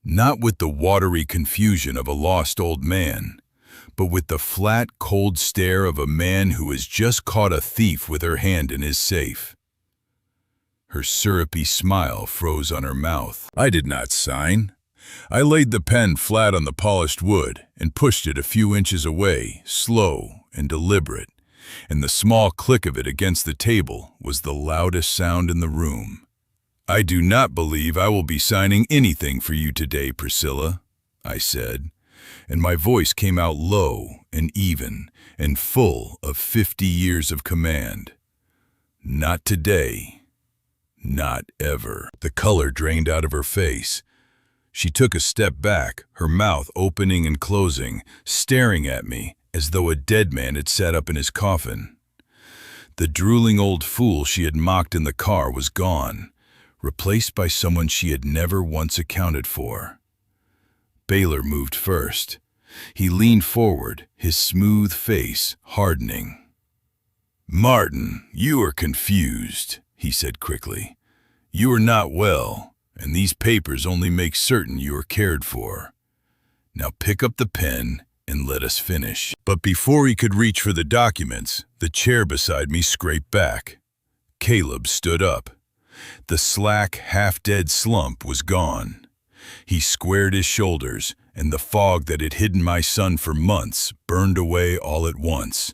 Not with the watery confusion of a lost old man, but with the flat, cold stare of a man who has just caught a thief with her hand in his safe. Her syrupy smile froze on her mouth. I did not sign. I laid the pen flat on the polished wood and pushed it a few inches away, slow and deliberate, and the small click of it against the table was the loudest sound in the room. I do not believe I will be signing anything for you today, Priscilla, I said, and my voice came out low and even and full of 50 years of command. Not today. Not ever. The color drained out of her face. She took a step back, her mouth opening and closing, staring at me as though a dead man had sat up in his coffin. The drooling old fool she had mocked in the car was gone, replaced by someone she had never once accounted for. Baylor moved first. He leaned forward, his smooth face hardening. "Martin, you are confused," he said quickly. "You are not well, and these papers only make certain you are cared for. Now pick up the pen and let us finish." But before he could reach for the documents, the chair beside me scraped back. Caleb stood up. The slack, half-dead slump was gone. He squared his shoulders, and the fog that had hidden my son for months burned away all at once.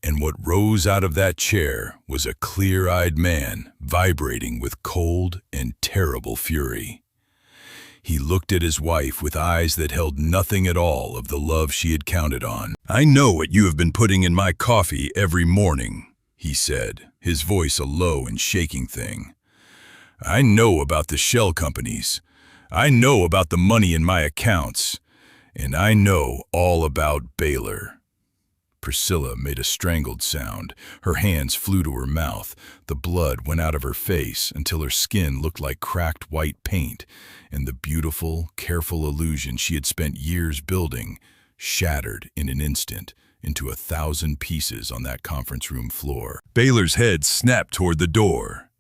And what rose out of that chair was a clear-eyed man vibrating with cold and terrible fury. He looked at his wife with eyes that held nothing at all of the love she had counted on. "I know what you have been putting in my coffee every morning," he said, his voice a low and shaking thing. "I know about the shell companies. I know about the money in my accounts. And I know all about Baylor." Priscilla made a strangled sound. Her hands flew to her mouth. The blood went out of her face until her skin looked like cracked white paint, and the beautiful, careful illusion she had spent years building shattered in an instant into 1,000 pieces on that conference room floor. Baylor's head snapped toward the door,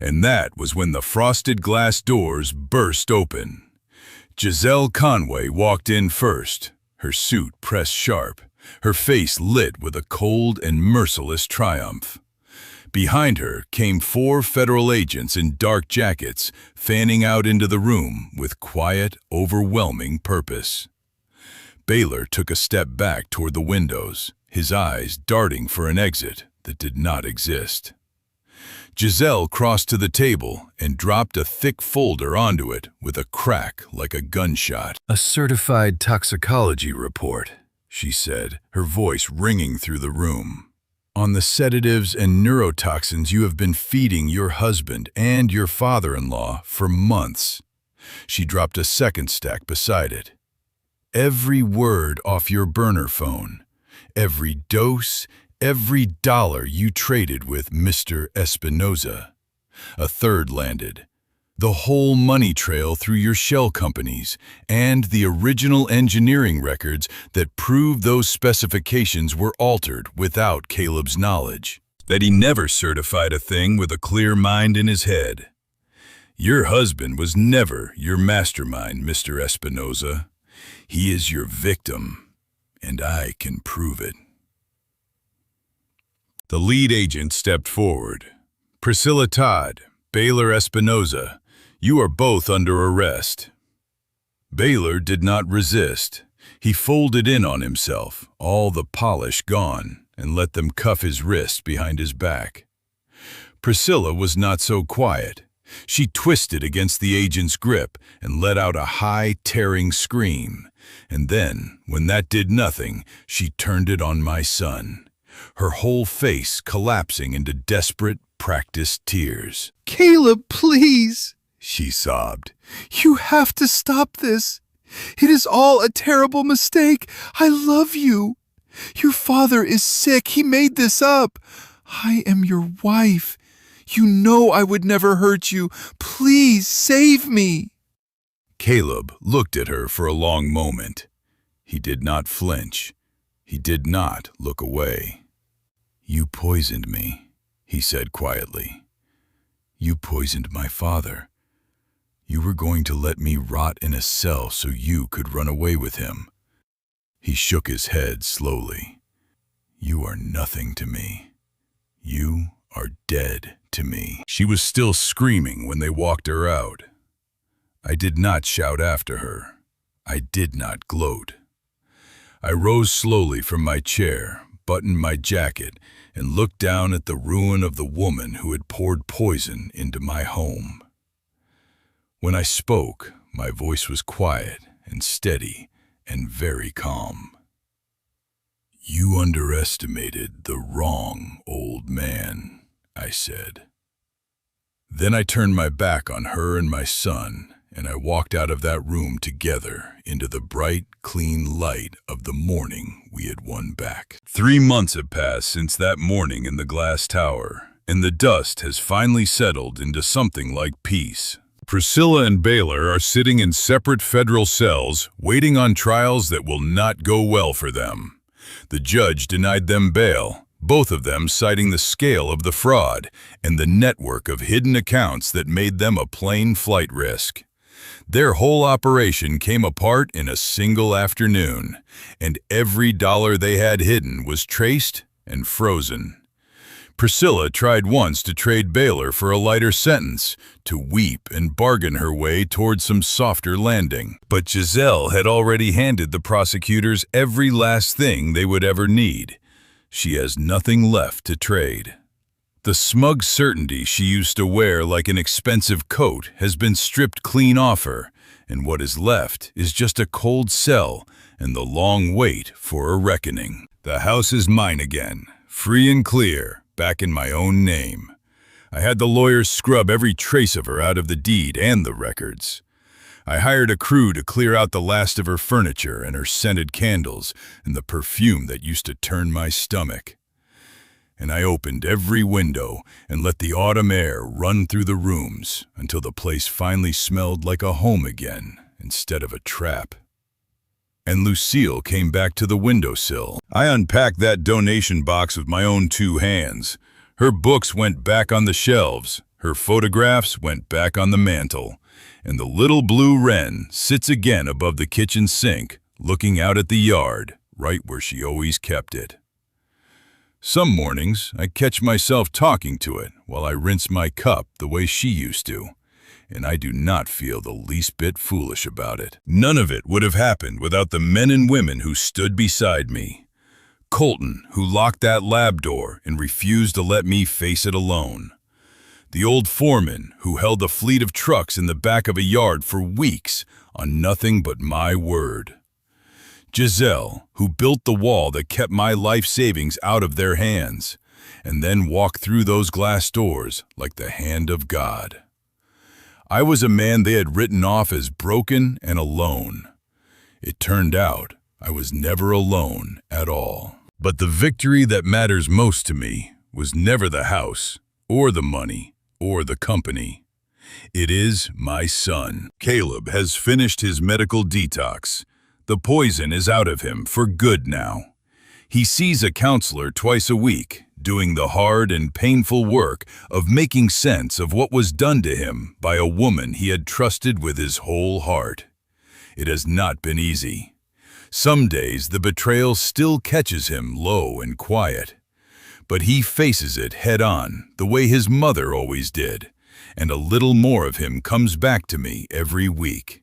and that was when the frosted glass doors burst open. Giselle Conway walked in first, her suit pressed sharp, her face lit with a cold and merciless triumph. Behind her came 4 federal agents in dark jackets, fanning out into the room with quiet, overwhelming purpose. Baylor took a step back toward the windows, his eyes darting for an exit that did not exist. Giselle crossed to the table and dropped a thick folder onto it with a crack like a gunshot. "A certified toxicology report," she said, her voice ringing through the room. "On the sedatives and neurotoxins you have been feeding your husband and your father-in-law for months." She dropped a second stack beside it. "Every word off your burner phone, every dose, every dollar you traded with Mr. Espinoza." A third landed. "The whole money trail through your shell companies and the original engineering records that prove those specifications were altered without Caleb's knowledge. That he never certified a thing with a clear mind in his head. Your husband was never your mastermind, Mr. Espinoza. He is your victim, and I can prove it." The lead agent stepped forward. "Priscilla Todd, Baylor Espinoza, you are both under arrest." Baylor did not resist. He folded in on himself, all the polish gone, and let them cuff his wrist behind his back. Priscilla was not so quiet. She twisted against the agent's grip and let out a high, tearing scream. And then, when that did nothing, she turned it on my son, her whole face collapsing into desperate, practiced tears. "Caleb, please," she sobbed. "You have to stop this. It is all a terrible mistake. I love you. Your father is sick. He made this up. I am your wife. You know I would never hurt you. Please save me." Caleb looked at her for a long moment. He did not flinch. He did not look away. "You poisoned me," he said quietly. "You poisoned my father. You were going to let me rot in a cell so you could run away with him." He shook his head slowly. "You are nothing to me. You are dead to me." She was still screaming when they walked her out. I did not shout after her. I did not gloat. I rose slowly from my chair, buttoned my jacket, and looked down at the ruin of the woman who had poured poison into my home. When I spoke, my voice was quiet and steady and very calm. "You underestimated the wrong old man," I said. Then I turned my back on her and my son, and I walked out of that room together into the bright, clean light of the morning we had won back. 3 months have passed since that morning in the glass tower, and the dust has finally settled into something like peace. Priscilla and Baylor are sitting in separate federal cells, waiting on trials that will not go well for them. The judge denied them bail, both of them citing the scale of the fraud and the network of hidden accounts that made them a plain flight risk. Their whole operation came apart in a single afternoon, and every dollar they had hidden was traced and frozen. Priscilla tried once to trade Baylor for a lighter sentence, to weep and bargain her way toward some softer landing. But Giselle had already handed the prosecutors every last thing they would ever need. She has nothing left to trade. The smug certainty she used to wear like an expensive coat has been stripped clean off her, and what is left is just a cold cell and the long wait for a reckoning. The house is mine again, free and clear, back in my own name. I had the lawyers scrub every trace of her out of the deed and the records. I hired a crew to clear out the last of her furniture and her scented candles and the perfume that used to turn my stomach. And I opened every window and let the autumn air run through the rooms until the place finally smelled like a home again instead of a trap. And Lucille came back to the windowsill. I unpacked that donation box with my own 2 hands. Her books went back on the shelves, her photographs went back on the mantel, and the little blue wren sits again above the kitchen sink, looking out at the yard, right where she always kept it. Some mornings, I catch myself talking to it while I rinse my cup the way she used to, and I do not feel the least bit foolish about it. None of it would have happened without the men and women who stood beside me. Colton, who locked that lab door and refused to let me face it alone. The old foreman, who held a fleet of trucks in the back of a yard for weeks on nothing but my word. Giselle, who built the wall that kept my life savings out of their hands, and then walked through those glass doors like the hand of God. I was a man they had written off as broken and alone. It turned out I was never alone at all. But the victory that matters most to me was never the house, or the money, or the company. It is my son. Caleb has finished his medical detox. The poison is out of him for good now. He sees a counselor twice a week, doing the hard and painful work of making sense of what was done to him by a woman he had trusted with his whole heart. It has not been easy. Some days the betrayal still catches him low and quiet, but he faces it head-on the way his mother always did, and a little more of him comes back to me every week.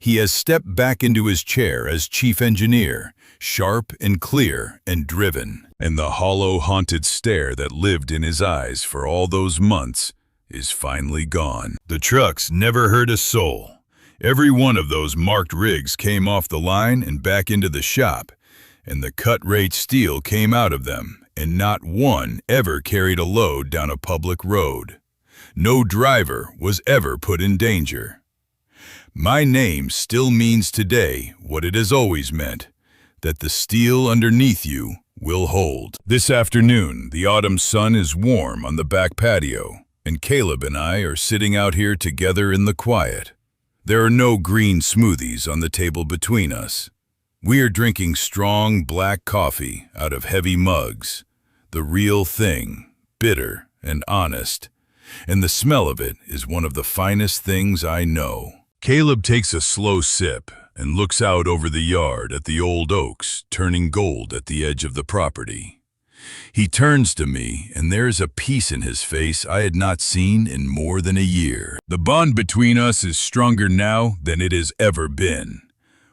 He has stepped back into his chair as chief engineer, sharp and clear and driven, and the hollow, haunted stare that lived in his eyes for all those months is finally gone. The trucks never hurt a soul. Every one of those marked rigs came off the line and back into the shop, and the cut-rate steel came out of them, and not one ever carried a load down a public road. No driver was ever put in danger. My name still means today what it has always meant, that the steel underneath you will hold. This afternoon, the autumn sun is warm on the back patio, and Caleb and I are sitting out here together in the quiet. There are no green smoothies on the table between us. We are drinking strong black coffee out of heavy mugs, the real thing, bitter and honest, and the smell of it is one of the finest things I know. Caleb takes a slow sip and looks out over the yard at the old oaks turning gold at the edge of the property. He turns to me, and there is a peace in his face I had not seen in more than a year. The bond between us is stronger now than it has ever been.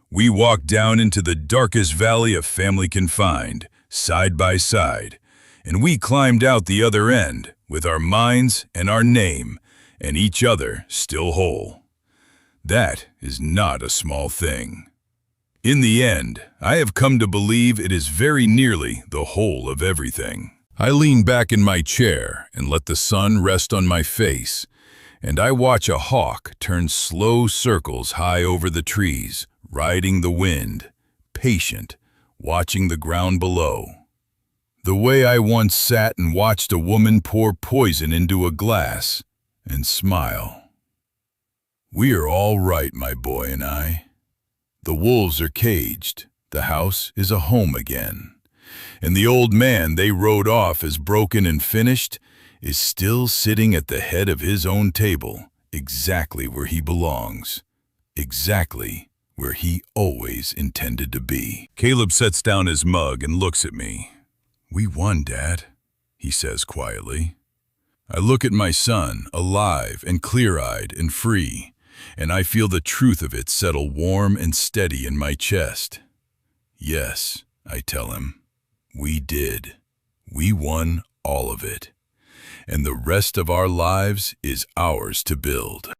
We walked down into the darkest valley a family can find, side by side, and we climbed out the other end with our minds and our name, and each other still whole. That is not a small thing. In the end, I have come to believe it is very nearly the whole of everything. I lean back in my chair and let the sun rest on my face, and I watch a hawk turn slow circles high over the trees, riding the wind, patient, watching the ground below. The way I once sat and watched a woman pour poison into a glass and smile. We are all right, my boy and I. The wolves are caged, the house is a home again, and the old man they rode off as broken and finished is still sitting at the head of his own table, exactly where he belongs, exactly where he always intended to be. Caleb sets down his mug and looks at me. "We won, Dad," he says quietly. I look at my son, alive and clear-eyed and free, and I feel the truth of it settle warm and steady in my chest. "Yes," I tell him, "we did. We won all of it. And the rest of our lives is ours to build."